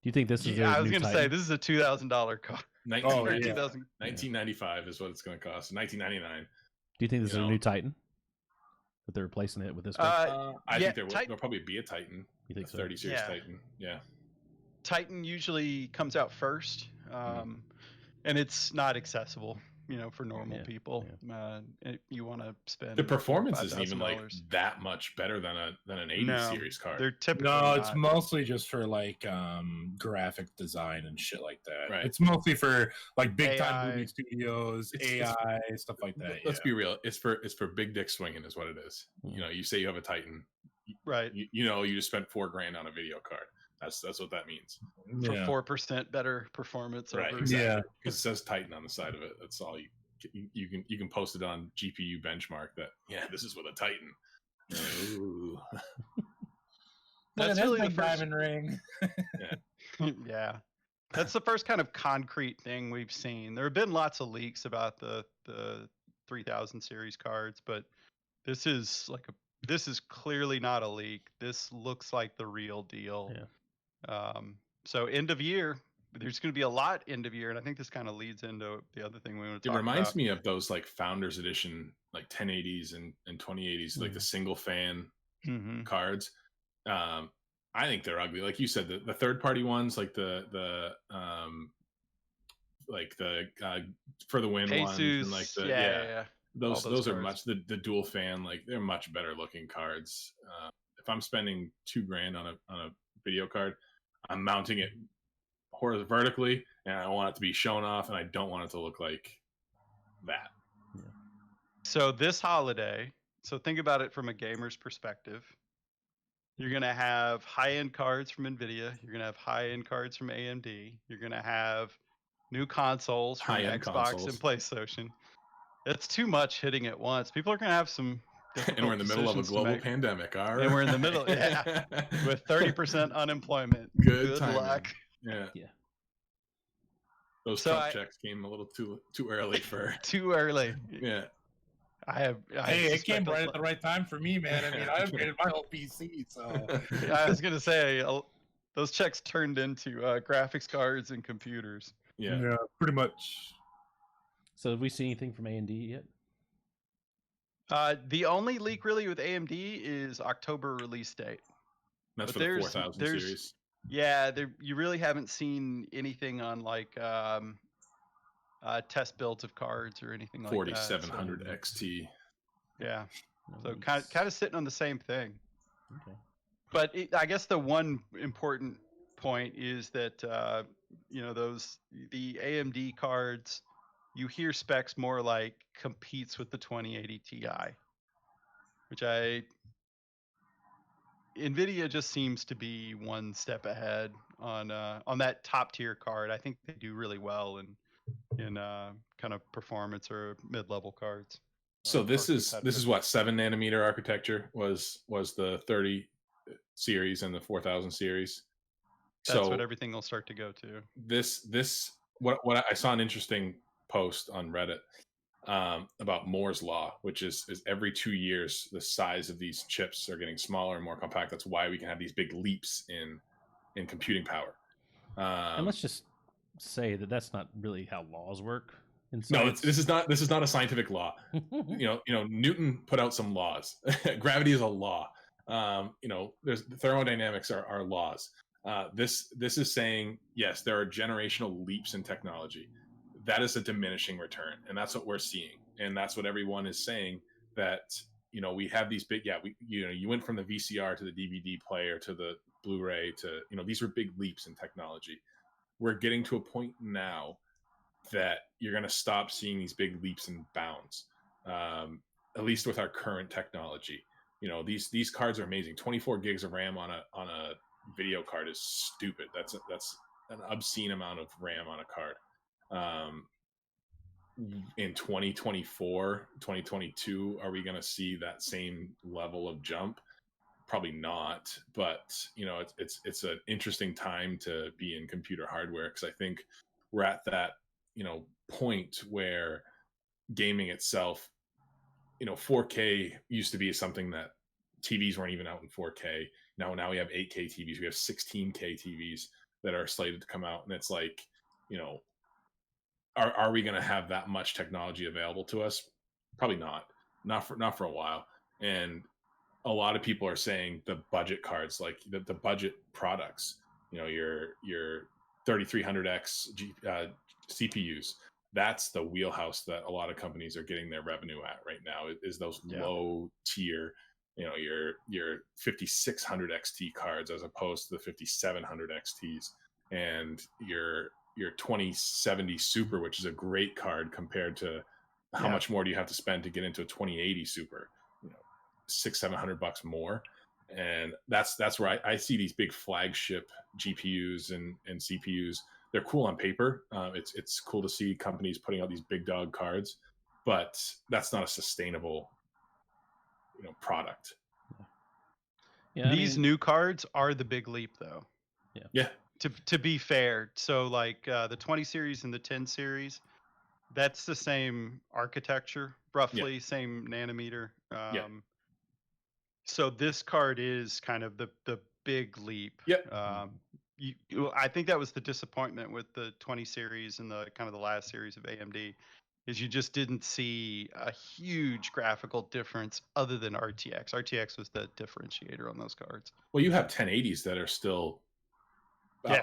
you think this is? I was going to say this is a $2,000 car. 1995 is what it's going to cost. $1999. Do you think this is a new Titan? That they're replacing it with this one? I think there'll probably be a Titan. You think so? 30 series Titan. Yeah. Titan usually comes out first, and it's not accessible, for normal people. You want to spend the performance isn't even like that much better than an 80 series card. They're typically it's mostly just for like graphic design and shit like that. Right. It's mostly for like big time movie studios, AI stuff like that. Let's be real. It's for big dick swinging is what it is. You say you have a Titan, right? You just spent $4,000 on a video card. That's what that means. For 4% better performance. Right. Over. Exactly. Because it says Titan on the side of it. That's all you can post it on GPU benchmark that this is with a Titan. Ooh. That's really the first diamond ring. Yeah. That's the first kind of concrete thing we've seen. There have been lots of leaks about the 3000 series cards, but this is clearly not a leak. This looks like the real deal. Yeah. So end of year, there's going to be a lot end of year, and I think this kind of leads into the other thing we want to talk about. It reminds me of those like Founders Edition, like 1080s and 2080s, like the single fan cards. I think they're ugly. Like you said, the third party ones, like the for the win ones, and like those are much the dual fan, like they're much better looking cards. If I'm spending $2,000 on a video card, I'm mounting it vertically, and I want it to be shown off, and I don't want it to look like that. So this holiday, think about it from a gamer's perspective. You're going to have high-end cards from Nvidia. You're going to have high-end cards from AMD. You're going to have new consoles from Xbox and PlayStation. It's too much hitting at once. People are going to have some and we're in the middle of a global pandemic. All right. And we're in the middle, with 30% unemployment. Good luck. Yeah. Those Trump checks came a little too early for. Too early. Yeah. It came right at the right time for me, man. I mean, I upgraded my whole PC, so. I was gonna say those checks turned into graphics cards and computers. Yeah, pretty much. So have we seen anything from AMD yet? The only leak really with AMD is October release date. That's for the 4000 series. Yeah, you really haven't seen anything on like test builds of cards or anything like that. 4700 XT. Yeah, so kind of sitting on the same thing. Okay. But I guess the one important point is that the AMD cards, you hear specs more like competes with the 2080 Ti, which Nvidia just seems to be one step ahead on that top tier card. I think they do really well in kind of performance or mid-level cards. So this is what 7 nanometer architecture was the 30 series and the 4000 series. That's what everything will start to go to. What I saw an interesting post on Reddit about Moore's law, which is every 2 years the size of these chips are getting smaller and more compact. That's why we can have these big leaps in computing power. And let's just say that that's not really how laws work. in No, science? this is not a scientific law. Newton put out some laws. Gravity is a law. There's thermodynamics are laws. This is saying, yes, there are generational leaps in technology. That is a diminishing return, and that's what we're seeing, and that's what everyone is saying. That we have these big, you went from the VCR to the DVD player to the Blu-ray to these were big leaps in technology. We're getting to a point now that you're going to stop seeing these big leaps and bounds, at least with our current technology. These cards are amazing. 24 gigs of RAM on a video card is stupid. That's an obscene amount of RAM on a card. In 2024, 2022, are we going to see that same level of jump? Probably not, but it's an interesting time to be in computer hardware, because I think we're at that point where gaming itself, 4K used to be something that TVs weren't even out in 4K. Now we have 8K TVs, we have 16K TVs that are slated to come out, and it's like, are we going to have that much technology available to us? Probably not for a while. And a lot of people are saying the budget cards, like the budget products, your 3300X CPUs, that's the wheelhouse that a lot of companies are getting their revenue at right now, is those low tier, your 5600 XT cards, as opposed to the 5700 XTs, and your 2070 Super, which is a great card compared to how much more do you have to spend to get into a 2080 Super, $600-700 more. And that's where I see these big flagship GPUs and CPUs. They're cool on paper. It's cool to see companies putting out these big dog cards, but that's not a sustainable product. Yeah, These new cards are the big leap, though. Yeah. To be fair, so like the 20 series and the 10 series, that's the same architecture, roughly same nanometer. So this card is kind of the big leap. I think that was the disappointment with the 20 series and the kind of the last series of AMD, is you just didn't see a huge graphical difference other than RTX. RTX was the differentiator on those cards. Well, you have 1080s that are still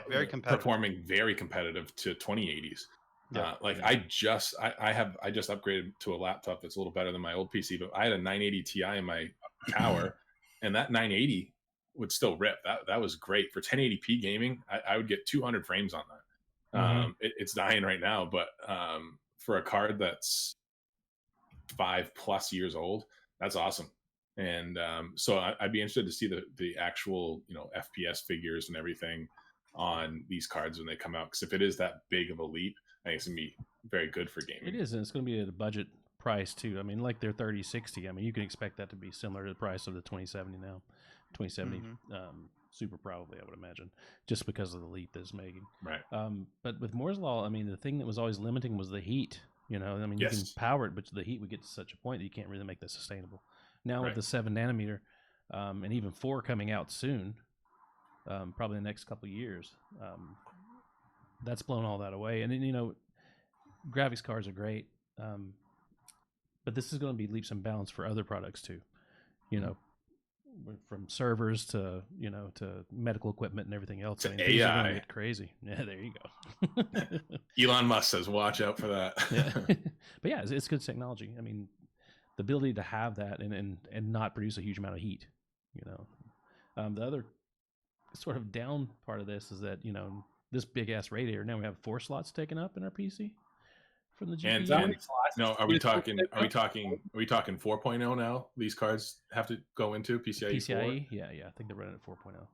very competitive, performing very competitive to 2080s. I just upgraded to a laptop that's a little better than my old PC, but I had a 980 Ti in my tower, and that 980 would still rip. That was great for 1080p gaming. I would get 200 frames on that. It's dying right now, but for a card that's 5+ years old, that's awesome. And so I'd be interested to see the actual FPS figures and everything on these cards when they come out, because if it is that big of a leap, I think it's gonna be very good for gaming. It is, and it's going to be at a budget price too. I mean, like their 3060. I mean, you can expect that to be similar to the price of the 2070 now. 2070 Super, probably, I would imagine, just because of the leap that it's making. Right. But with Moore's Law, I mean, the thing that was always limiting was the heat. I mean, you can power it, but the heat would get to such a point that you can't really make that sustainable. Now with the 7 nanometer, and even 4 coming out soon, probably in the next couple of years, that's blown all that away. And then, graphics cards are great, but this is going to be leaps and bounds for other products too. From servers to to medical equipment and everything else. To I mean, things are AI. gonna get crazy. Yeah, there you go. Elon Musk says, "Watch out for that." But yeah, it's good technology. I mean, the ability to have that and not produce a huge amount of heat. The other sort of down part of this is that this big ass radiator, now we have 4 slots taken up in our PC from the GPU. And are we talking 4.0 now? These cards have to go into PCIe 4? Yeah, I think they're running at 4.0.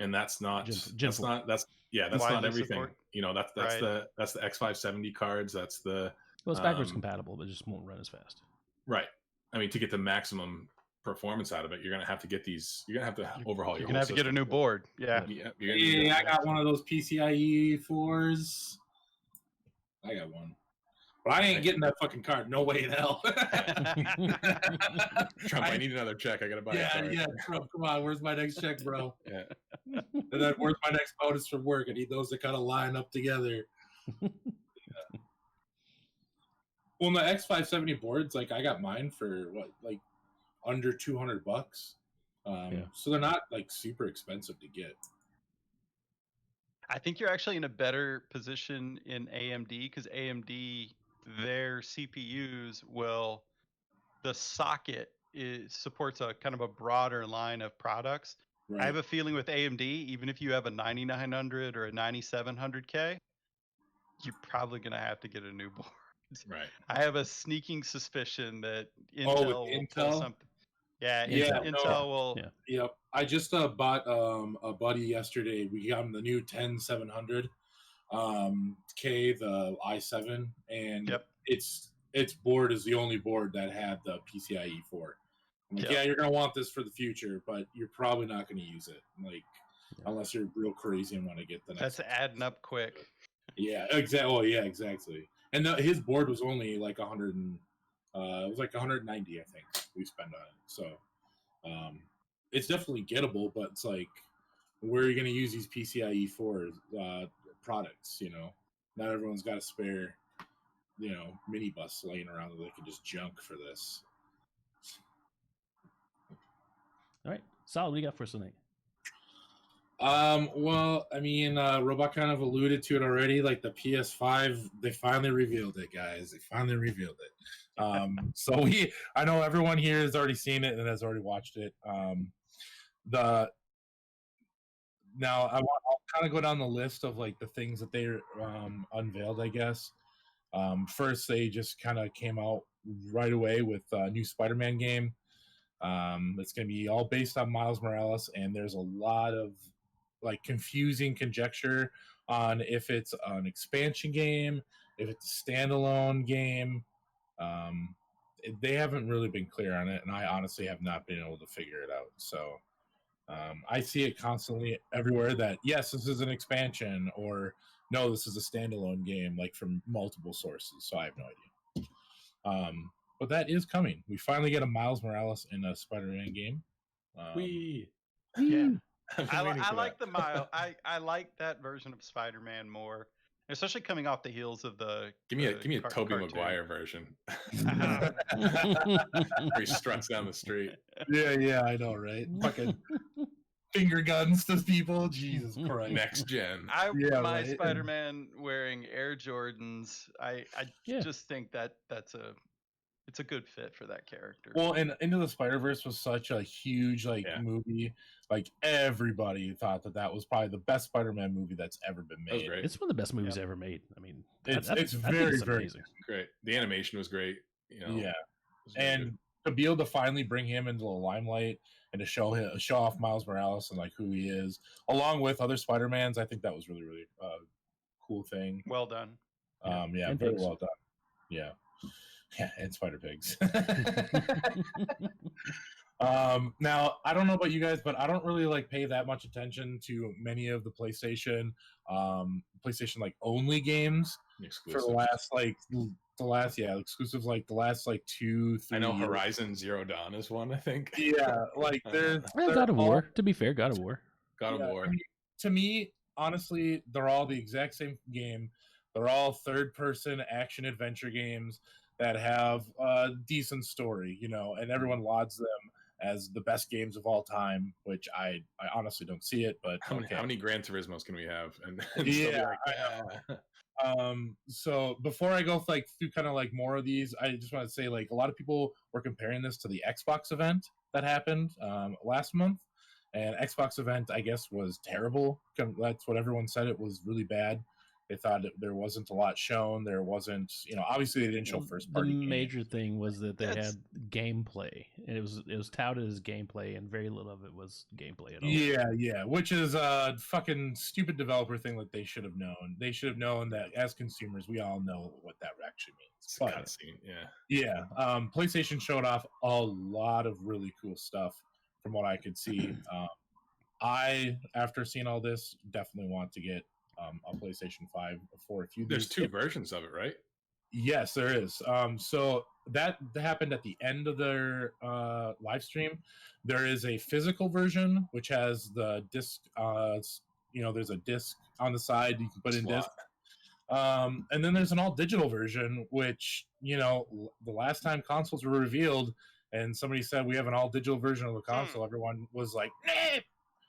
And that's not that's not everything. Support. That's the X570 cards. That's the it's backwards compatible, but it just won't run as fast. Right. I mean, to get the maximum performance out of it, you're gonna have to get these. You're gonna have to overhaul. You're gonna have to get a new board. Yeah. I got one of those PCIe 4s. I got one. But I ain't getting that fucking card. No way in hell. Trump, I need another check. I gotta buy a card. Yeah, Trump, come on. Where's my next check, bro? Yeah. And then where's my next bonus from work? I need those to kind of line up together. Well, the X570 boards, like I got mine for what, like under $200. So they're not like super expensive to get. I think you're actually in a better position in AMD because AMD, their CPUs the socket supports a kind of a broader line of products. Right. I have a feeling with AMD, even if you have a 9900 or a 9700K, you're probably going to have to get a new board. Right. I have a sneaking suspicion that Intel will pull something. Yeah, Intel will. Yeah. Yep. I just bought a buddy yesterday. We got him the new 10700 K, the i7, and its board is the only board that had the PCIe 4. I'm like, yeah, you're gonna want this for the future, but you're probably not gonna use it, like unless you're real crazy and want to get the next. That's adding up quick. Yeah, exactly. Oh, yeah, exactly. And his board was only like 100 and it was like 190, I think we spent on it. So it's definitely gettable, but it's like, where are you going to use these PCIe 4 products? You know, not everyone's got a spare, you know, mini bus laying around that they can just junk for this. All right, Solid, what do you got for us tonight? Well, I mean, Robot kind of alluded to it already. Like the PS5, they finally revealed it, guys. They finally revealed it. So I know everyone here has already seen it and has already watched it. Now I'll kind of go down the list of like the things that they unveiled, I guess. First, they just kind of came out right away with a new Spider-Man game. It's going to be all based on Miles Morales, and there's a lot of like confusing conjecture on if it's an expansion game, if it's a standalone game. They haven't really been clear on it, and I honestly have not been able to figure it out. So I see it constantly everywhere that yes, this is an expansion, or no, this is a standalone game, like from multiple sources. So I have no idea. But that is coming. We finally get a Miles Morales in a Spider-Man game. Yeah. I like the Miles. I like that version of Spider-Man more, especially coming off the heels of the. Give me a Tobey Maguire version. Where he struts down the street. Yeah, I know, right? Fucking finger guns to people. Jesus Christ. Next gen. My Spider-Man wearing Air Jordans. I just think that's a good fit for that character. Well, and Into the Spider-Verse was such a huge movie. Like everybody thought that was probably the best Spider-Man movie that's ever been made. Great. It's one of the best movies ever made. I mean, it's very amazing. Great. The animation was great. You know, yeah, and to be able to finally bring him into the limelight and to show off Miles Morales and like who he is, along with other Spider-Mans, I think that was really, really cool thing. Well done. Yeah, very well done. Yeah. Yeah, and Spider Pigs. Now, I don't know about you guys, but I don't really like pay that much attention to many of the PlayStation like only games exclusives. For the last exclusives like the last like 2-3 I know Horizon Zero Dawn is one, I think. Yeah, like they're God of War. To be fair, God of War. I mean, to me, honestly, they're all the exact same game. They're all third-person action adventure games that have a decent story, you know, and everyone lauds them as the best games of all time, which I honestly don't see it. But how many Gran Turismos can we have? And yeah, so before I go through kind of like more of these, I just want to say like a lot of people were comparing this to the Xbox event that happened last month, and Xbox event I guess was terrible. That's what everyone said. It was really bad. They thought there wasn't a lot shown. There wasn't, you know, obviously they didn't show first party. The major thing was that they had gameplay, and it was touted as gameplay, and very little of it was gameplay at all. Yeah, which is a fucking stupid developer thing that they should have known. They should have known that as consumers, we all know what that actually means. It's a cutscene, yeah. PlayStation showed off a lot of really cool stuff from what I could see. I, after seeing all this, definitely want to get a PlayStation 5 for a few days. There's two versions of it, right? Yes, there is. So that happened at the end of their live stream. There is a physical version which has the disc. You know, there's a disc on the side you can put in disc. And then there's an all digital version, which, the last time consoles were revealed and somebody said we have an all digital version of the console, everyone was like, nah,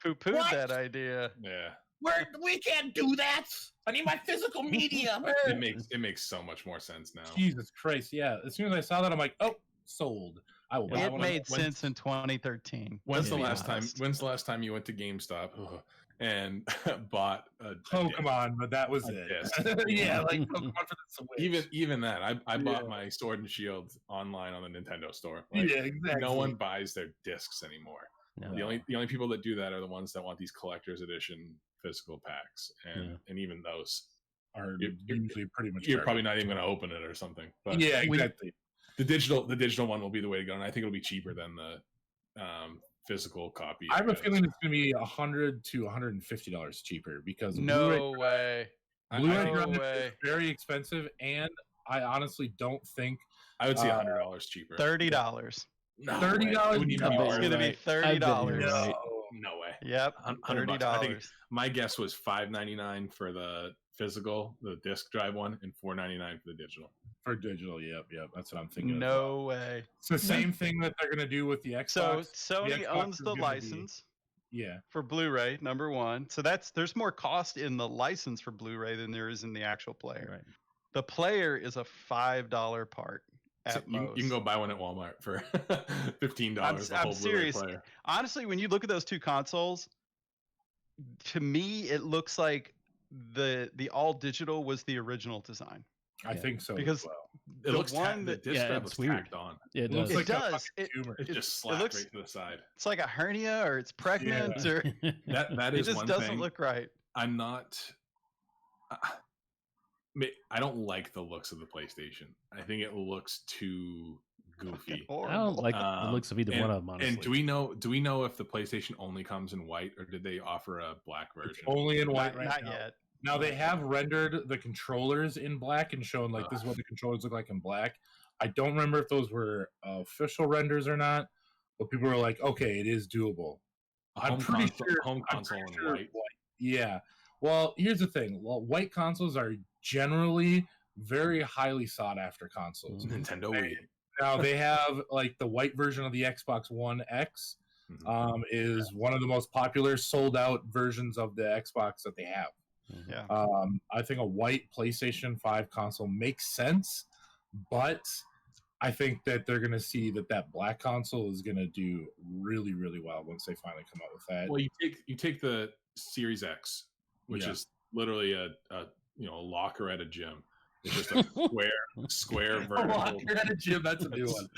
poo-pooed that idea. Yeah. We can't do that. I need my physical media. It makes so much more sense now. Jesus Christ, yeah. As soon as I saw that, I'm like, oh, sold. I will buy It one. made sense in 2013. When's the last time you went to GameStop and bought a Come on, but that was it. Yeah, like Pokemon for the Switch. Even that. I bought my Sword and Shield online on the Nintendo store. Yeah, exactly. No one buys their discs anymore. No. The only people that do that are the ones that want these collector's edition physical packs, and even those are usually pretty much. You're probably not even going to open it or something. But yeah, exactly. The digital one will be the way to go, and I think it'll be cheaper than the physical copy. I have a feeling it's going to be $100 to $150 cheaper because no way. Blu-ray is very expensive, and I honestly don't think I would say $100 cheaper. $30. No $30. It's going to be $30. No way. Yep. $30. I think my guess was $5.99 for the physical, the disc drive one, and $4.99 for the digital. For digital, yep. That's what I'm thinking. No way. It's the same thing that they're going to do with the Xbox. So Sony owns the license. For Blu-ray, number one. So there's more cost in the license for Blu-ray than there is in the actual player. Right. The player is a $5 part. You can go buy one at Walmart for $15. I'm serious. Player. Honestly, when you look at those two consoles, to me, it looks like the all digital was the original design. I think so. Because it looks one the disc drive looks weird. On. It does. It does. It just slapped right to the side. It's like a hernia, or it's pregnant, or that is. It just doesn't look right. I'm not. I don't like the looks of the PlayStation. I think it looks too goofy. I don't like the looks of either one of them, honestly. And do we know if the PlayStation only comes in white, or did they offer a black version? It's only in white not yet. Now they have rendered the controllers in black and shown like this is what the controllers look like in black. I don't remember if those were official renders or not, but people were like, okay, it is doable. I'm pretty sure home console in white. Yeah. Well, here's the thing. Well, white consoles are generally very highly sought after consoles. Nintendo Wii. Now they have like the white version of the Xbox One X is one of the most popular sold out versions of the Xbox that they have. Yeah. I think a white PlayStation 5 console makes sense, but I think that they're going to see that black console is going to do really, really well once they finally come out with that. Well, you take the Series X, which is literally a locker at a gym. It's just a square vertical. A locker at a gym, that's a new one.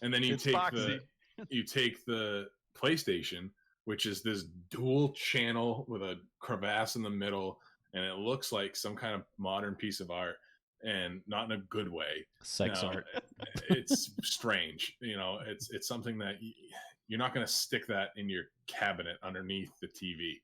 And then you take the PlayStation, which is this dual channel with a crevasse in the middle, and it looks like some kind of modern piece of art, and not in a good way. Sex art. It's strange. It's something that you're not going to stick that in your cabinet underneath the TV.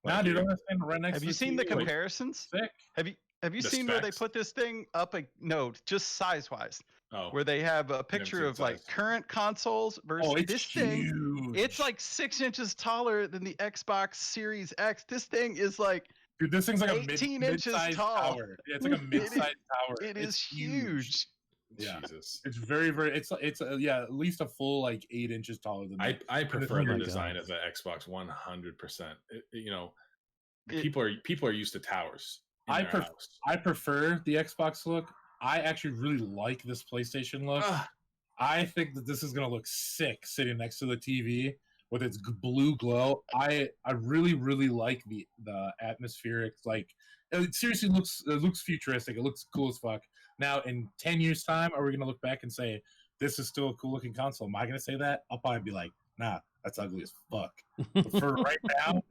Nah, dude, I'm standing right next to Have you seen the comparisons? Sick. Have you seen where they put this thing up? No, just size wise. Oh, where they have a picture of like current consoles versus this thing. It's like 6 inches taller than the Xbox Series X. This thing is like, dude, this thing's like 18 inches tall. Tower. Yeah, it's like a mid-sized tower. It is huge. Yeah, Jesus. It's very, very. It's at least a full like 8 inches taller than. I prefer the design of the Xbox 100%. People are used to towers. I prefer the Xbox look. I actually really like this PlayStation look. I think that this is gonna look sick sitting next to the TV with its blue glow. I really, really like the atmospheric. Like, it seriously looks futuristic. It looks cool as fuck. Now, in 10 years' time, are we gonna look back and say this is still a cool looking console? Am I gonna say that? I'll probably be like, nah, that's ugly as fuck. But for right now,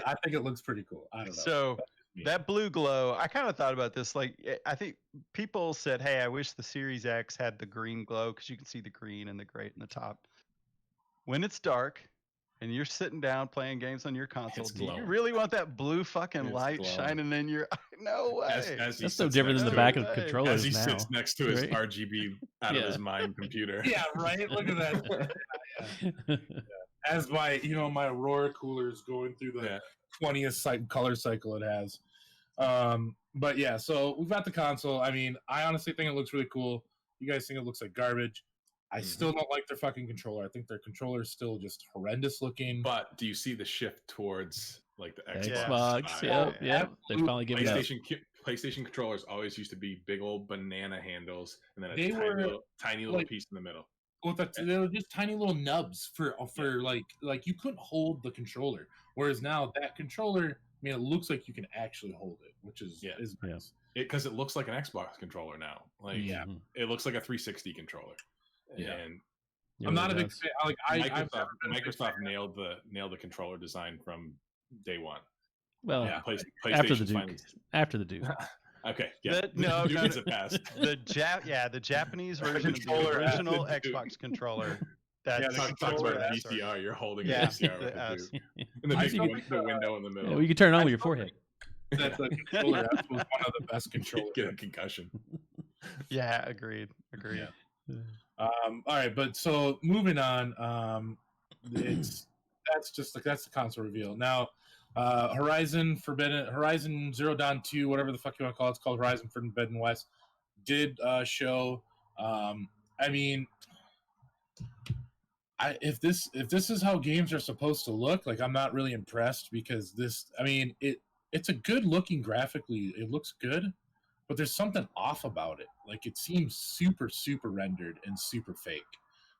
I think it looks pretty cool. I don't know. So that blue glow, I kind of thought about this. Like, I think people said, hey, I wish the Series X had the green glow because you can see the green and the gray in the top. When it's dark and you're sitting down playing games on your console, do you really want that blue fucking light shining in your eye? No way. That's so different than the back of the controllers as he sits next to his RGB out of his mind computer. Yeah, right? Look at that. Yeah. As my Aurora cooler is going through the 20th color cycle it has. But yeah, so we've got the console. I mean, I honestly think it looks really cool. You guys think it looks like garbage. I still don't like their fucking controller. I think their controller is still just horrendous looking. But do you see the shift towards like the Xbox, Xbox? yep. They're finally giving up. PlayStation controllers always used to be big old banana handles, and then They were tiny little like, piece in the middle. They were just tiny little nubs for like you couldn't hold the controller. Whereas now that controller, I mean, it looks like you can actually hold it, which is nice. Because it looks like an Xbox controller now. Like it looks like a 360 controller. Yeah. And I'm not a big fan. Like Microsoft nailed the controller design from day one. Well, after the Duke. Okay, yeah. The Japanese version of the original Xbox controller. That's talks about a VCR. You're holding a VCR with the Duke. And the window in the middle. Yeah, well, you can turn it on with your forehead. That the controller was one of the best controllers. Get a concussion. Yeah, agreed. Yeah. All right, but so moving on, that's the console reveal. Now, Horizon Zero Dawn 2, whatever the fuck you want to call it, it's called Horizon Forbidden West, did show. I mean, if this is how games are supposed to look, like I'm not really impressed because it's a good looking graphically. It looks good, but there's something off about it. Like it seems super, super rendered and super fake.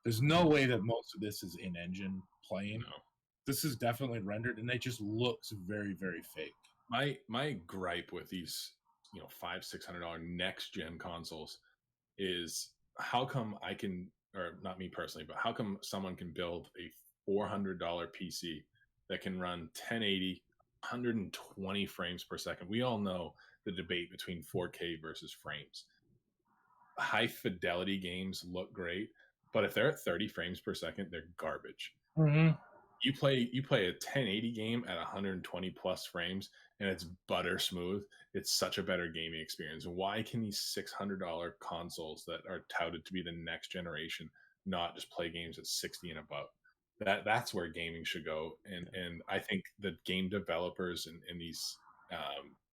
There's no way that most of this is in engine playing. No. This is definitely rendered, and it just looks very, very fake. My gripe with these, $500-$600 next gen consoles is how come I can, or not me personally, but how come someone can build a $400 PC that can run 1080, 120 frames per second? We all know the debate between 4K versus frames. High fidelity games look great, but if they're at 30 frames per second, they're garbage. Mm-hmm. You play a 1080 game at 120 plus frames, and it's butter smooth. It's such a better gaming experience. Why can these $600 consoles that are touted to be the next generation not just play games at 60 and above? That's where gaming should go. And I think the game developers and these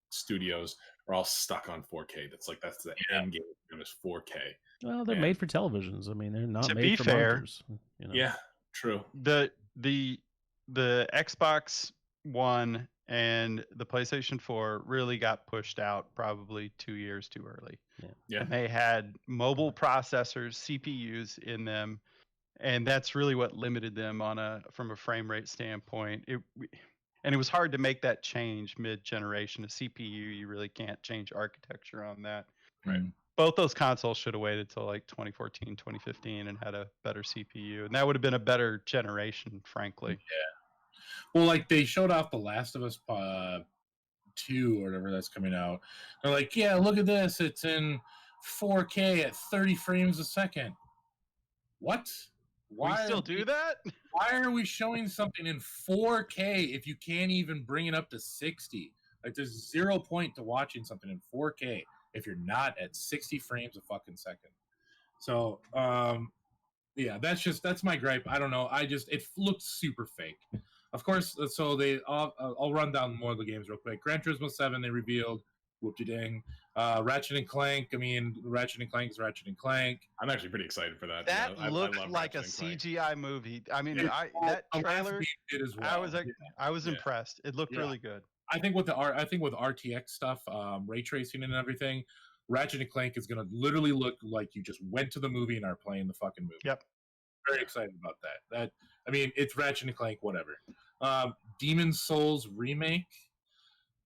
studios are all stuck on 4K. That's the end game is 4K. Well, they're made for televisions. I mean, they're not to made be for fair, monitors. Yeah, true. The Xbox One and the PlayStation 4 really got pushed out probably 2 years too early. Yeah. And they had mobile processors, CPUs in them, and that's really what limited them from a frame rate standpoint. And it was hard to make that change mid-generation. A CPU, you really can't change architecture on that. Right. Both those consoles should have waited till like 2014, 2015 and had a better CPU. And that would have been a better generation, frankly. Yeah. Well, like they showed off The Last of Us 2 or whatever that's coming out. They're like, yeah, look at this. It's in 4K at 30 frames a second. What? Why we still do that? Why are we showing something in 4K if you can't even bring it up to 60? Like there's 0 point to watching something in 4K if you're not at 60 frames a fucking second. So, yeah, that's my gripe. I don't know. It looks super fake. Of course, so I'll run down more of the games real quick. Gran Turismo 7, they revealed. Whoop-de-dang. Ratchet and Clank. I mean, Ratchet and Clank is Ratchet and Clank. I'm actually pretty excited for that. That looked like a CGI movie. I mean, that trailer. Did as well. I was impressed. It looked really good. I think with RTX stuff, ray tracing and everything, Ratchet and Clank is going to literally look like you just went to the movie and are playing the fucking movie. Yep. Very excited about that. I mean, it's Ratchet and Clank, whatever. Demon's Souls remake.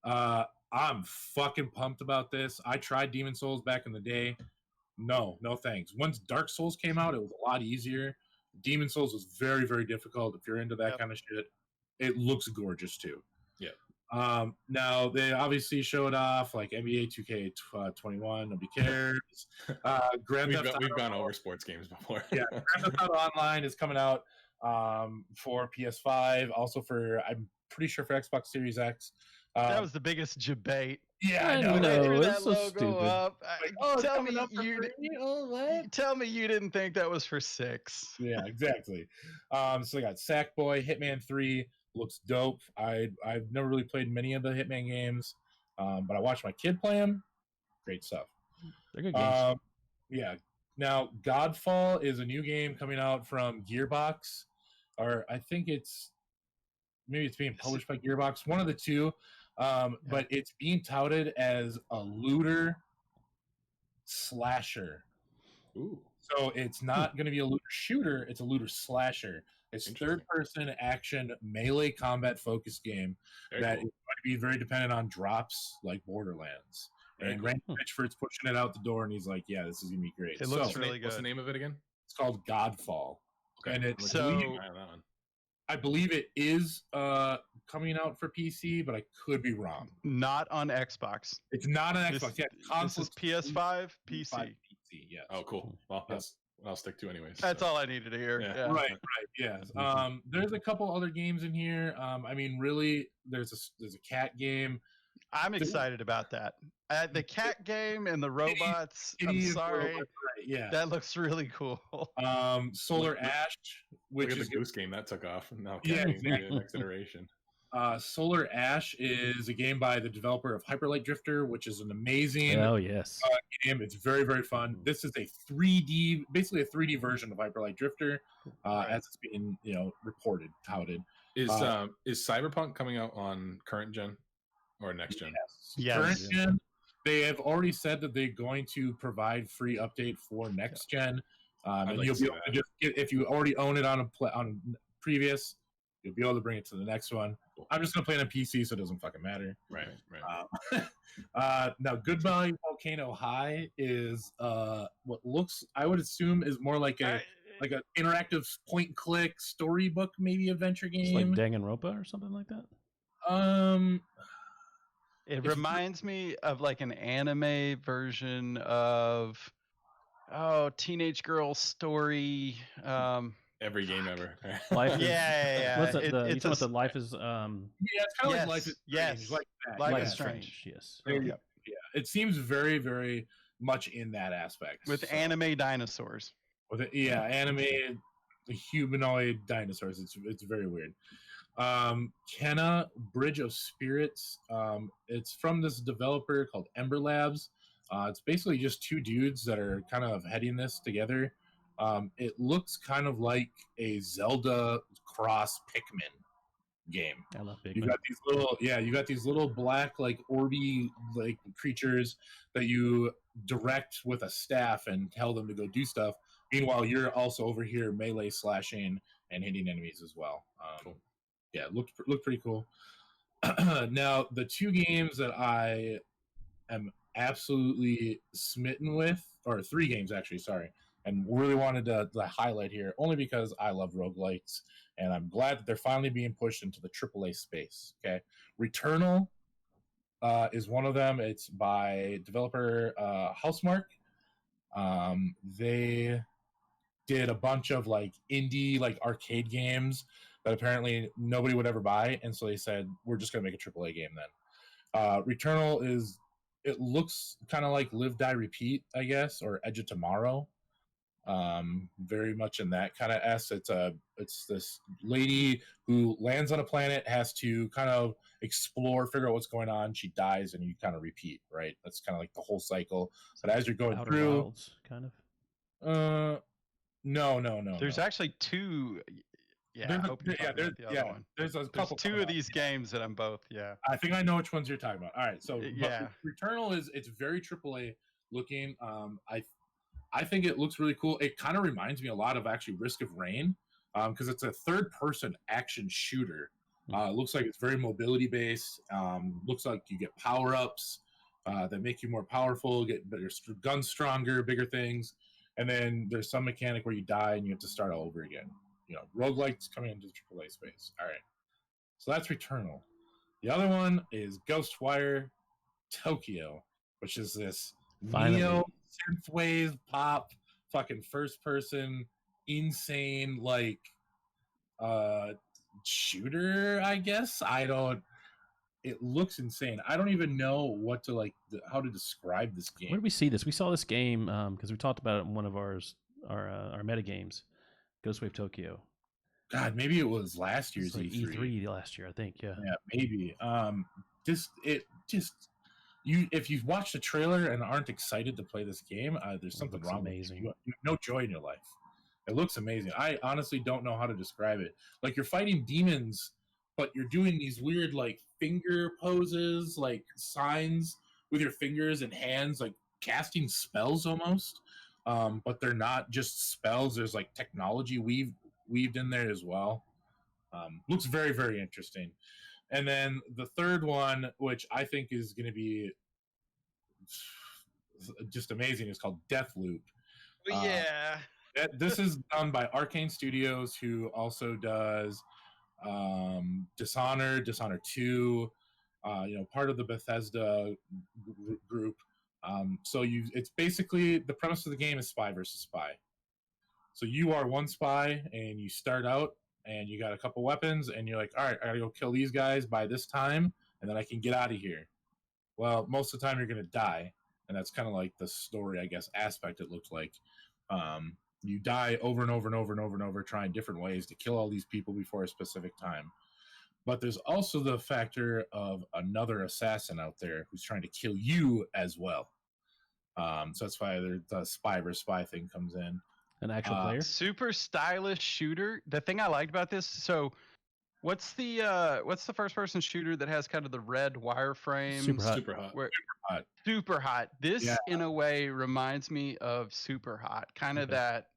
I'm fucking pumped about this. I tried Demon's Souls back in the day. No thanks. Once Dark Souls came out, it was a lot easier. Demon's Souls was very, very difficult. If you're into that kind of shit, it looks gorgeous too. Yeah. Now they obviously showed off like NBA 2K21. Nobody cares. We've gone over sports games before. Yeah, Grand Theft Auto Online is coming out for PS5, also I'm pretty sure for Xbox Series X. That was the biggest debate. Yeah, I know. They threw that so logo stupid. up. Tell me you didn't think that was for 6. Yeah, exactly. So I got Sackboy, Hitman 3 looks dope. I've never really played many of the Hitman games. but I watched my kid play them. Great stuff. They're good games. Yeah. Now, Godfall is a new game coming out from Gearbox, or I think maybe it's being published by Gearbox, one of the two. But it's being touted as a looter slasher. Ooh. So it's not going to be a looter shooter; it's a looter slasher. It's third-person action melee combat focused game that is going to be very dependent on drops like Borderlands. And Randy Pitchford's pushing it out the door, and he's like, "Yeah, this is gonna be great." It looks really good. What's the name of it again? It's called Godfall, and it's I believe it is coming out for PC, but I could be wrong. Not on Xbox. It's not on Xbox. This is PS5, PC. Yes. Oh, cool. Well, that's what I'll stick to anyways. That's all I needed to hear. Yeah. Right. Yes. There's a couple other games in here. I mean, really, there's a cat game. I'm excited about that. The cat game and the robots. I'm sorry. Yeah. That looks really cool. Solar Ash, which Look at is the Goose Game that took off. No, Yeah, the next iteration. Solar Ash is a game by the developer of Hyperlight Drifter, which is an amazing game. It's very, very fun. This is a 3D, basically a 3D version of Hyperlight Drifter, as it's being reported, touted. Is Cyberpunk coming out on current gen or next gen? Yes. Current gen. They have already said that they're going to provide free update for next gen, and you'll be able to just if you already own it on previous, you'll be able to bring it to the next one. I'm just gonna play it on PC, so it doesn't fucking matter. Right. Now, Goodbye Volcano High is what looks, I would assume, is more like an interactive point and click storybook, maybe adventure game. It's like Danganronpa or something like that. It reminds me of like an anime version of Teenage Girl Story. Every game ever. Life is, yeah. What's you talking about the Life is yeah, it's kind of like Life is Strange, like that. Life is Strange. Yes. Yeah, it seems very, very much in that aspect. With anime dinosaurs. With it, anime humanoid dinosaurs. It's very weird. Kenna Bridge of Spirits. It's from this developer called Ember Labs. It's basically just two dudes that are kind of heading this together. It looks kind of like a Zelda cross Pikmin game. I love Pikmin. You got these little black like orby like creatures that you direct with a staff and tell them to go do stuff. Meanwhile, you're also over here melee slashing and hitting enemies as well. Cool. Yeah, looked pretty cool. Now, the two games that I am absolutely smitten with, or three games actually, sorry, and really wanted to highlight here, only because I love roguelites, and I'm glad that they're finally being pushed into the AAA space. Okay, Returnal is one of them. It's by developer Housemarque. They did a bunch of like indie like arcade games that apparently nobody would ever buy, and so they said we're just gonna make a AAA game then. Returnal it looks kind of like Live Die Repeat, I guess, or Edge of Tomorrow. Very much in that kind of it's this lady who lands on a planet, has to kind of explore, figure out what's going on. She dies, and you kind of repeat, right? That's kind of like the whole cycle. But as you're going Outer through, Wilds, kind of. No. There's actually two. Yeah, I hope you're talking about the other one. There's a couple. There's two of these games that I'm both. Yeah. I think I know which ones you're talking about. All right, so yeah, Returnal it's very AAA looking. I think it looks really cool. It kind of reminds me a lot of actually Risk of Rain, because it's a third-person action shooter. It looks like it's very mobility based. Looks like you get power-ups that make you more powerful, get your guns stronger, bigger things, and then there's some mechanic where you die and you have to start all over again. Roguelites coming into the AAA space. All right, so that's Returnal. The other one is Ghostwire Tokyo, which is this neo synthwave pop fucking first person insane like shooter, I guess. It looks insane. I don't even know what to how to describe this game. Where did we see this? We saw this game because we talked about it in one of our meta games, Ghostwave Tokyo. God, maybe it was last year's like E3. E3 last year, I think. Yeah, maybe. if you've watched the trailer and aren't excited to play this game, there's something wrong amazing. with you. You have no joy in your life. It looks amazing. I honestly don't know how to describe it. Like, you're fighting demons, but you're doing these weird like finger poses, like signs with your fingers and hands, like casting spells almost. But they're not just spells. There's like technology weaved in there as well. Looks very, very interesting. And then the third one, which I think is going to be just amazing, is called Deathloop. Yeah. This is done by Arcane Studios, who also does Dishonored 2, part of the Bethesda group. It's basically, the premise of the game is spy versus spy. So you are one spy, and you start out, and you got a couple weapons, and you're like, all right, I gotta go kill these guys by this time, and then I can get out of here. Well, most of the time you're gonna die, and that's kind of like the story, I guess, aspect it looked like. You die over and over and over and over and over, trying different ways to kill all these people before a specific time. But there's also the factor of another assassin out there who's trying to kill you as well. So that's why the spy versus spy thing comes in. An actual player? Super stylish shooter. The thing I liked about this, so what's the first person shooter that has kind of the red wireframe? Super hot. Super hot. This in a way reminds me of Super Hot. Kind of that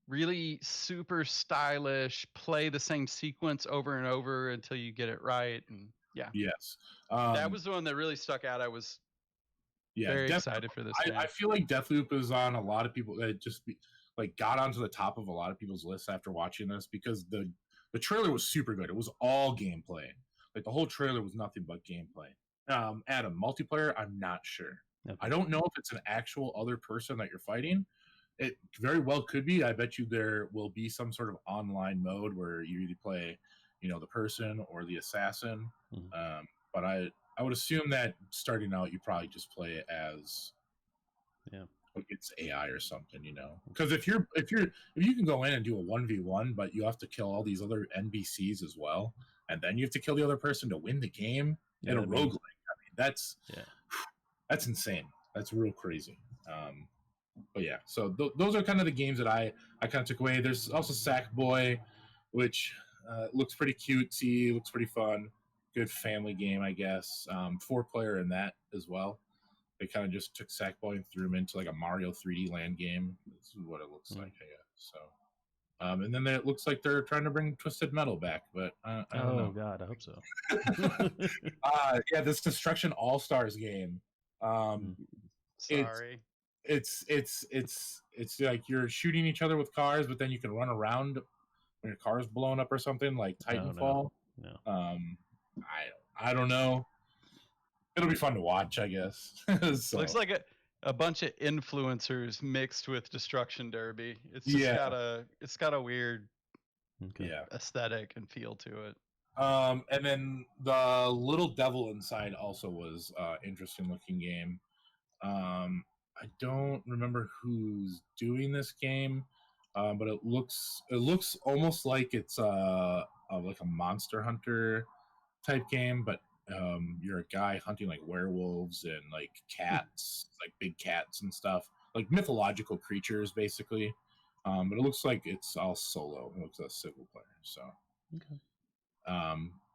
really super stylish, play the same sequence over and over until you get it right. And yes, that was the one that really stuck out. I was very excited for this. I feel like Deathloop is on a lot of people that just got onto the top of a lot of people's lists after watching this, because the trailer was super good. It was all gameplay. Like, the whole trailer was nothing but gameplay. Adam, multiplayer, I'm not sure. Okay. I don't know if it's an actual other person that you're fighting. It very well could be. I bet you there will be some sort of online mode where you either play, the person or the assassin. Mm-hmm. But I would assume that starting out, you probably just play it as it's AI or something, because if you can go in and do a 1v1, but you have to kill all these other NPCs as well, and then you have to kill the other person to win the game in a roguelike. I mean, that's insane. That's real crazy. But yeah, so those are kind of the games that I kind of took away. There's also Sackboy, which looks pretty cutesy, looks pretty fun. Good family game, I guess. 4-player in that as well. They kind of just took Sackboy and threw him into like a Mario 3D Land game. This is what it looks like, I guess. So, and then it looks like they're trying to bring Twisted Metal back, but I don't know. God, I hope so. This Destruction All Stars game. Sorry. It's like you're shooting each other with cars, but then you can run around when your car's blown up or something, like Titanfall. No. I don't know. It'll be fun to watch, I guess. So. Looks like a bunch of influencers mixed with Destruction Derby. It's just got a weird aesthetic and feel to it. And then the Little Devil Inside also was interesting looking game. I don't remember who's doing this game, but it looks almost like it's like a Monster Hunter type game, but you're a guy hunting like werewolves and like cats, like big cats and stuff, like mythological creatures basically. But it looks like it's all solo. It looks like a single player. So,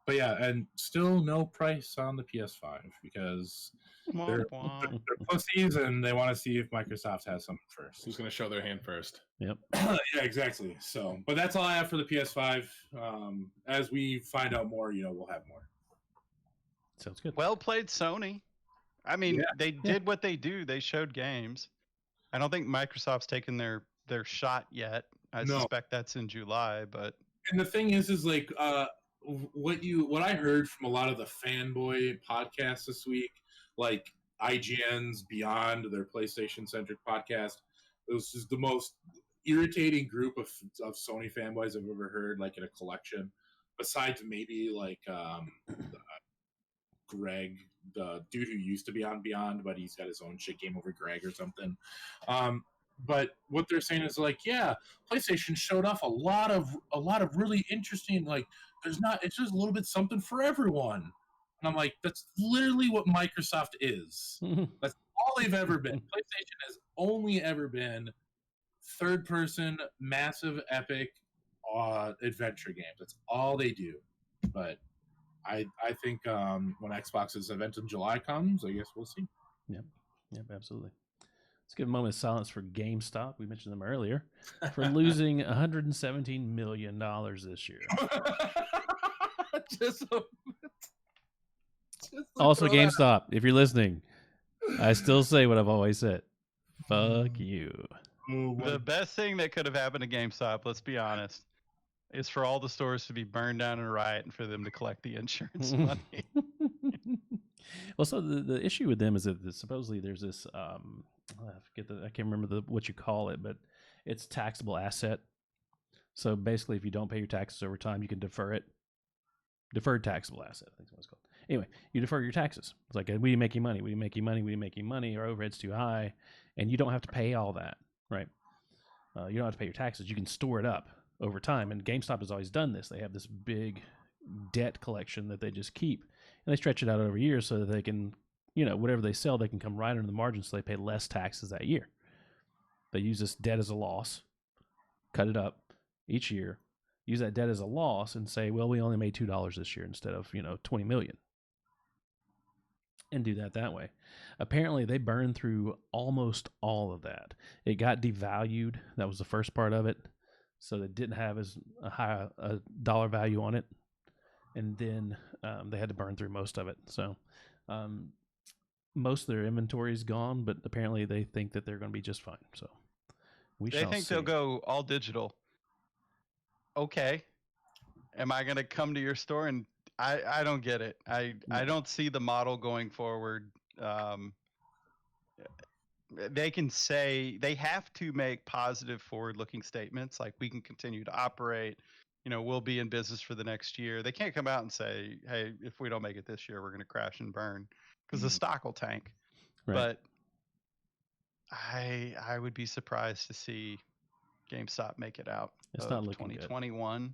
but yeah, and still no price on the PS5 because they're pussies and they want to see if Microsoft has something first. Who's going to show their hand first? Yep. Yeah, exactly. So, but that's all I have for the PS5. As we find out more, we'll have more. Sounds good. Well played, Sony. I mean, they did what they do. They showed games. I don't think Microsoft's taken their shot yet. I suspect that's in July, but. And the thing is like what I heard from a lot of the fanboy podcasts this week, like IGN's Beyond, their PlayStation-centric podcast, it was just the most irritating group of Sony fanboys I've ever heard, like in a collection, besides maybe like Greg, the dude who used to be on Beyond, but he's got his own shit, Game Over Greg or something. But what they're saying is like, PlayStation showed off a lot of really interesting, like it's just a little bit something for everyone. And I'm like, that's literally what Microsoft is. That's all they've ever been. PlayStation has only ever been third-person, massive, epic adventure games. That's all they do. But I think when Xbox's event in July comes, I guess we'll see. Yep, absolutely. Let's give a moment of silence for GameStop. We mentioned them earlier for losing $117 million this year. Also, GameStop, if you're listening, I still say what I've always said. Fuck you. The best thing that could have happened to GameStop, let's be honest, is for all the stores to be burned down in a riot and for them to collect the insurance money. Well, so the issue with them is that supposedly there's this I can't remember what you call it, but it's taxable asset. So basically, if you don't pay your taxes over time, you can defer it. Deferred taxable asset, I think that's what it's called. Anyway, you defer your taxes. It's like, we didn't make you money, we didn't make you money, we didn't make you money, our overhead's too high, and you don't have to pay all that, right? You don't have to pay your taxes. You can store it up over time, and GameStop has always done this. They have this big debt collection that they just keep, and they stretch it out over years so that they can, whatever they sell, they can come right under the margin, so they pay less taxes that year. They use this debt as a loss, cut it up each year, use that debt as a loss, and say, well, we only made $2 this year instead of 20 million, and do that way. Apparently, they burned through almost all of that. It got devalued. That was the first part of it, so they didn't have as high a dollar value on it, and then they had to burn through most of it. So most of their inventory is gone, but apparently they think that they're going to be just fine. So they think they'll go all digital. Okay, am I going to come to your store? And I don't get it. I don't see the model going forward. They can say, they have to make positive forward-looking statements like, we can continue to operate, we'll be in business for the next year. They can't come out and say, hey, if we don't make it this year, we're going to crash and burn, because the stock will tank. Right. But I would be surprised to see GameStop make it out. It's not looking 2021.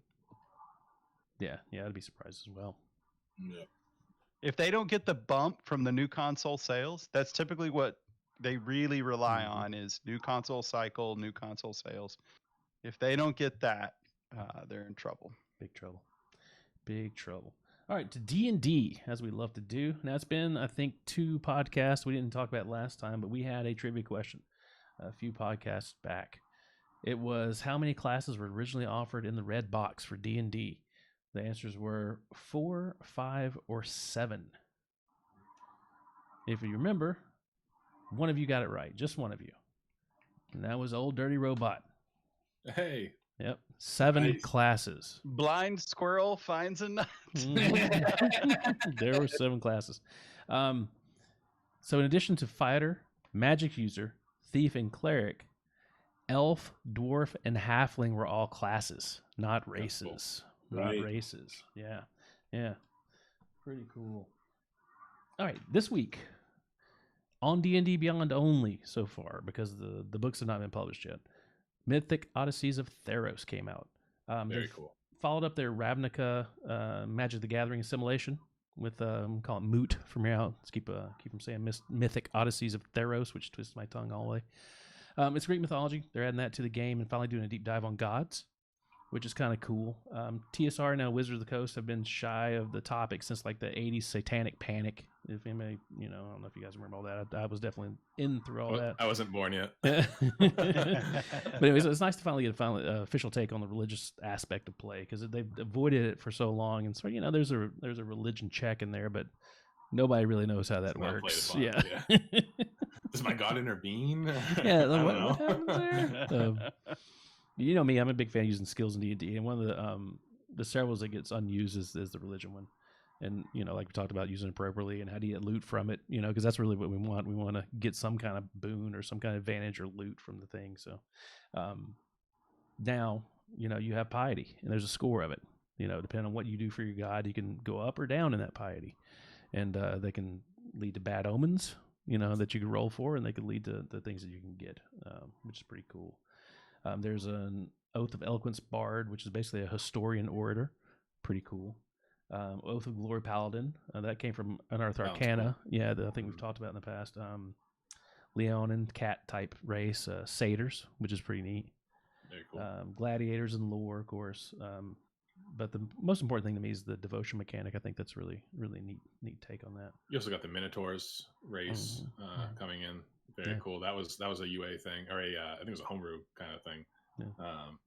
Good. Yeah, I'd be surprised as well. Yeah. If they don't get the bump from the new console sales, that's typically what they really rely on, is new console cycle, new console sales. If they don't get that, they're in trouble. Big trouble. All right, to D&D, as we love to do. Now, it's been, I think, 2 podcasts we didn't talk about last time, but we had a trivia question a few podcasts back. It was, how many classes were originally offered in the red box for D&D? The answers were 4, 5, or 7. If you remember, one of you got it right. Just one of you. And that was OldDirtyRobot. Hey. Yep. 7 classes. Blind squirrel finds a nut. There were 7 classes. So in addition to fighter, magic user, thief, and cleric, elf, dwarf, and halfling were all classes, not races. Cool. Right. Not races. Yeah. Pretty cool. All right, this week on D&D Beyond only so far, because the books have not been published yet, Mythic Odysseys of Theros came out. Very cool. Followed up their Ravnica Magic the Gathering assimilation with call it Moot from here out. Let's keep from saying Mythic Odysseys of Theros, which twists my tongue all the way. It's Greek mythology. They're adding that to the game and finally doing a deep dive on gods, which is kind of cool. TSR, now Wizards of the Coast, have been shy of the topic since like the 80s Satanic Panic. If anybody, I don't know if you guys remember all that. I was definitely in through all that. I wasn't born yet. But anyways, it's nice to finally get an official take on the religious aspect of play, because they've avoided it for so long. And so, there's a religion check in there, but nobody really knows how that works. Yeah. Does my God intervene? Yeah. What happens there? You know me, I'm a big fan of using skills in D&D, and one of the several that gets unused is the religion one. And, like we talked about, using it appropriately and how do you get loot from it, because that's really what we want. We want to get some kind of boon or some kind of advantage or loot from the thing. So now, you have piety, and there's a score of it. Depending on what you do for your god, you can go up or down in that piety. And they can lead to bad omens, that you can roll for, and they can lead to the things that you can get, which is pretty cool. There's an Oath of Eloquence Bard, which is basically a historian orator. Pretty cool. Oath of Glory Paladin. That came from Unearthed Sounds Arcana. Yeah, I think we've talked about in the past. Leonin cat type race, satyrs, which is pretty neat. Very cool. Gladiators and lore, of course. But the most important thing to me is the devotion mechanic. I think that's really neat take on that. You also got the Minotaurs race coming in. Very cool. That was a UA thing, or I think it was a homebrew kind of thing. Yeah.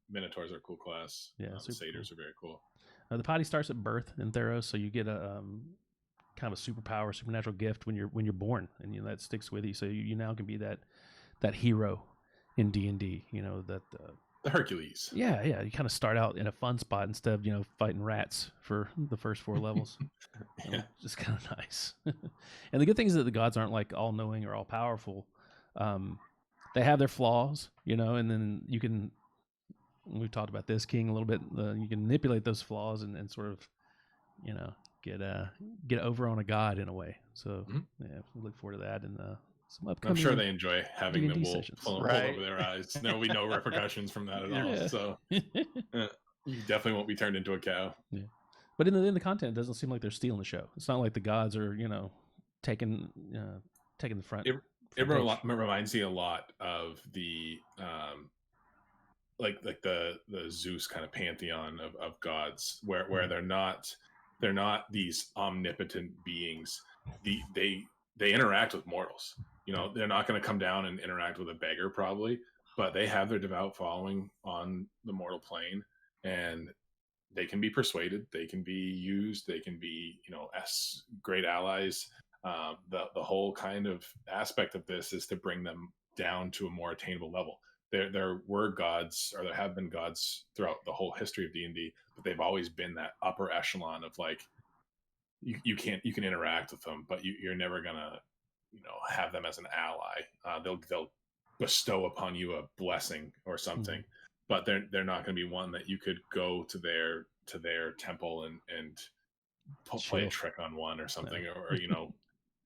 Minotaurs are a cool class. Yeah, the satyrs are very cool. The potty starts at birth in Theros, so you get a kind of a superpower, supernatural gift when you're born, and that sticks with you. So you now can be that hero in D&D. That the Hercules. Yeah. You kind of start out in a fun spot instead of fighting rats for the first 4 levels. Yeah. Just kind of nice. And the good thing is that the gods aren't like all knowing or all powerful. They have their flaws, and then you can. We've talked about this, King, a little bit. You can manipulate those flaws and sort of, get over on a god in a way. So yeah, we look forward to that and some upcoming. I'm sure they enjoy having D&D the wool sessions. pull over their eyes. There will be no repercussions from that at all. So you definitely won't be turned into a cow. Yeah, but in the content, it doesn't seem like they're stealing the show. It's not like the gods are taking the front. It reminds me a lot of the like the Zeus kind of pantheon of gods, where they're not these omnipotent beings. They interact with mortals. They're not going to come down and interact with a beggar probably, but they have their devout following on the mortal plane, and they can be persuaded. They can be used. They can be as great allies. The whole kind of aspect of this is to bring them down to a more attainable level. There were gods, or there have been gods throughout the whole history of D&D, but they've always been that upper echelon of like you can interact with them, but you're never gonna have them as an ally. They'll bestow upon you a blessing or something, but they're not going to be one that you could go to their temple and play a trick on one or something, or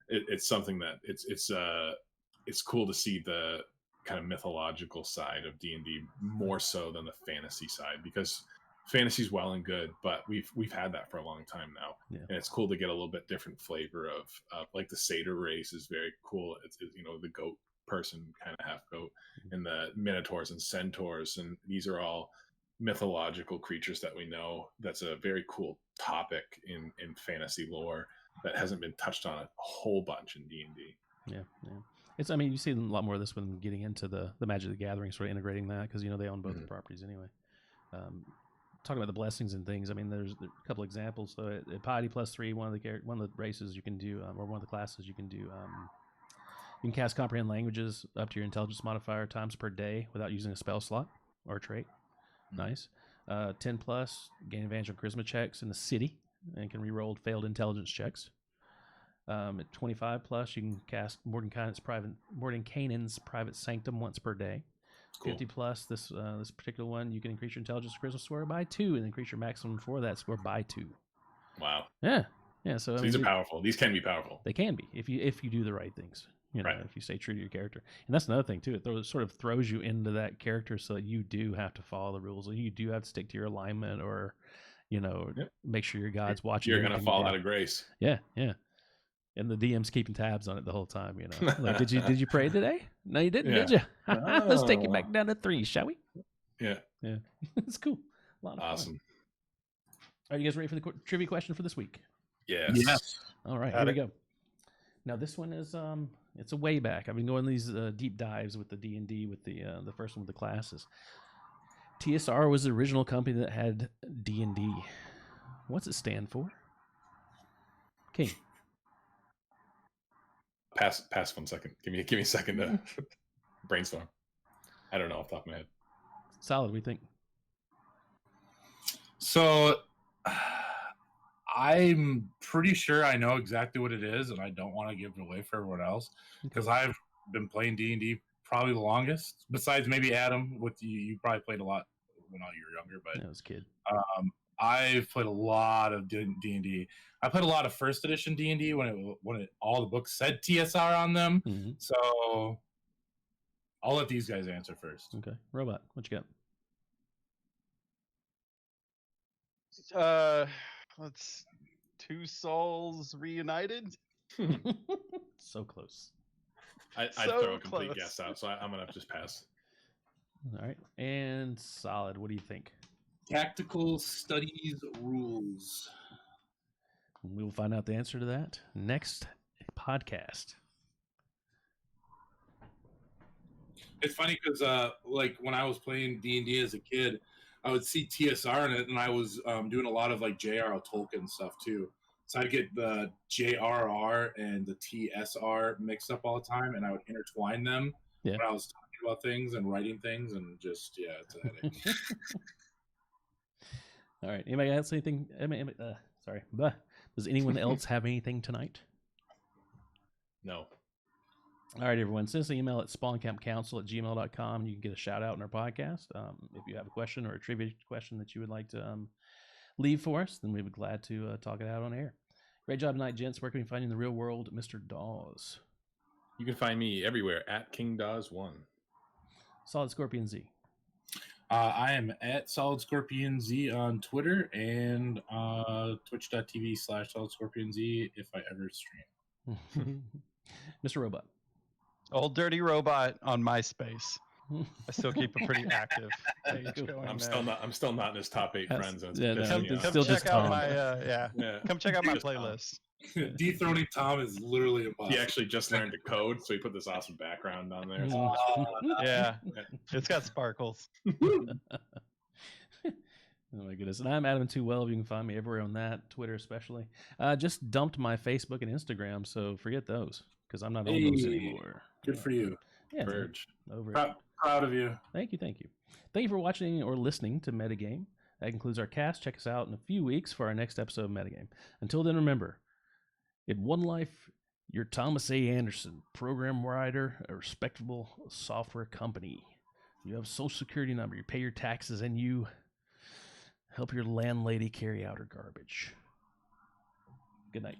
it's something that it's cool to see the kind of mythological side of D&D more so than the fantasy side, because fantasy's well and good, but we've had that for a long time now. And it's cool to get a little bit different flavor of like the satyr race is very cool. It's the goat person, kind of half goat, and the minotaurs and centaurs, and these are all mythological creatures that we know. That's a very cool topic in fantasy lore that hasn't been touched on a whole bunch in D&D. You see a lot more of this when getting into the Magic the Gathering, sort of integrating that, because they own both the properties anyway. Talking about the blessings and things, there's a couple examples. So at Piety +3, one of the races you can do, or one of the classes you can do, you can cast Comprehend Languages up to your intelligence modifier times per day without using a spell slot or a trait. Nice. 10+, gain advantage on charisma checks in the city and can reroll failed intelligence checks. At 25+, you can cast Mordenkainen's Private Sanctum once per day. Cool. 50+, this particular one, you can increase your intelligence charisma score by 2 and increase your maximum for that score by 2. Wow. Yeah. So these are powerful. These can be powerful. They can be if you do the right things. Right. If you stay true to your character. And that's another thing too. It sort of throws you into that character, so that you do have to follow the rules. You do have to stick to your alignment, or make sure your god's watching. You're gonna fall out of grace. Yeah. And the DM's keeping tabs on it the whole time. Like, did you pray today? No, you didn't, did you? Let's take it back down to 3, shall we? Yeah. It's cool. A lot of awesome. Fun. Are you guys ready for the trivia question for this week? Yes. All right, here we go. Now this one is it's a way back. I've been going these deep dives with the D&D, with the first one with the classes. TSR was the original company that had D&D. What's it stand for? King. Pass 1 second. Give me a second to brainstorm. I don't know off the top of my head. Solid, we think. So I'm pretty sure I know exactly what it is, and I don't want to give it away for everyone else, because I've been playing D&D probably the longest, besides maybe Adam. With you probably played a lot when you were younger, but I was a kid. I've played a lot of D&D. I played a lot of first edition D&D when all the books said TSR on them. Mm-hmm. So I'll let these guys answer first. Okay, Robot, what you got? two souls reunited. So close. I'd So throw a complete close. guess out, so I'm gonna just pass. All right. And Solid, what do you think? Tactical studies rules. We will find out the answer to that next podcast. It's funny because like when I was playing D&D as a kid, I would see TSR in it, and I was doing a lot of like J.R.R. Tolkien stuff too. So I'd get the J.R.R. and the TSR mixed up all the time, and I would intertwine them Yeah. when I was talking about things and writing things, and just it's a headache. All right. Anybody else anything? Sorry. Blah. Does anyone else have anything tonight? No. All right, everyone. Send us an email at spawncampcouncil@gmail.com. You can get a shout out in our podcast. If you have a question or a trivia question that you would like to leave for us, then we'd be glad to talk it out on air. Great job tonight, gents. Where can we find you in the real world, Mr. Dawes? You can find me everywhere at KingDawes1. SolidScorpionZ. I am at SolidScorpionZ on Twitter and twitch.tv/SolidScorpionZ if I ever stream. Mr. Robot. OldDirtyRobot on MySpace. I still keep a pretty active page going I'm there. still not in his top 8 friends. And it's Yeah, no, pissing me it's off. still Come just check out Tom. my Come check out my Just Tom. playlist. Dethroning Tom is literally impossible. He actually just learned to code, so he put this awesome background on there. Yeah, it's got sparkles. Oh my goodness. And I'm Adam Too Well. You can find me everywhere on that, Twitter especially. Just dumped my Facebook and Instagram, so forget those because I'm not on those anymore. Good for you. Yeah, Verge. over it. Proud of you. Thank you. Thank you for watching or listening to Metagame. That concludes our cast. Check us out in a few weeks for our next episode of Metagame. Until then, remember, in one life, you're Thomas A. Anderson, program writer, a respectable software company. You have a social security number, you pay your taxes, and you help your landlady carry out her garbage. Good night.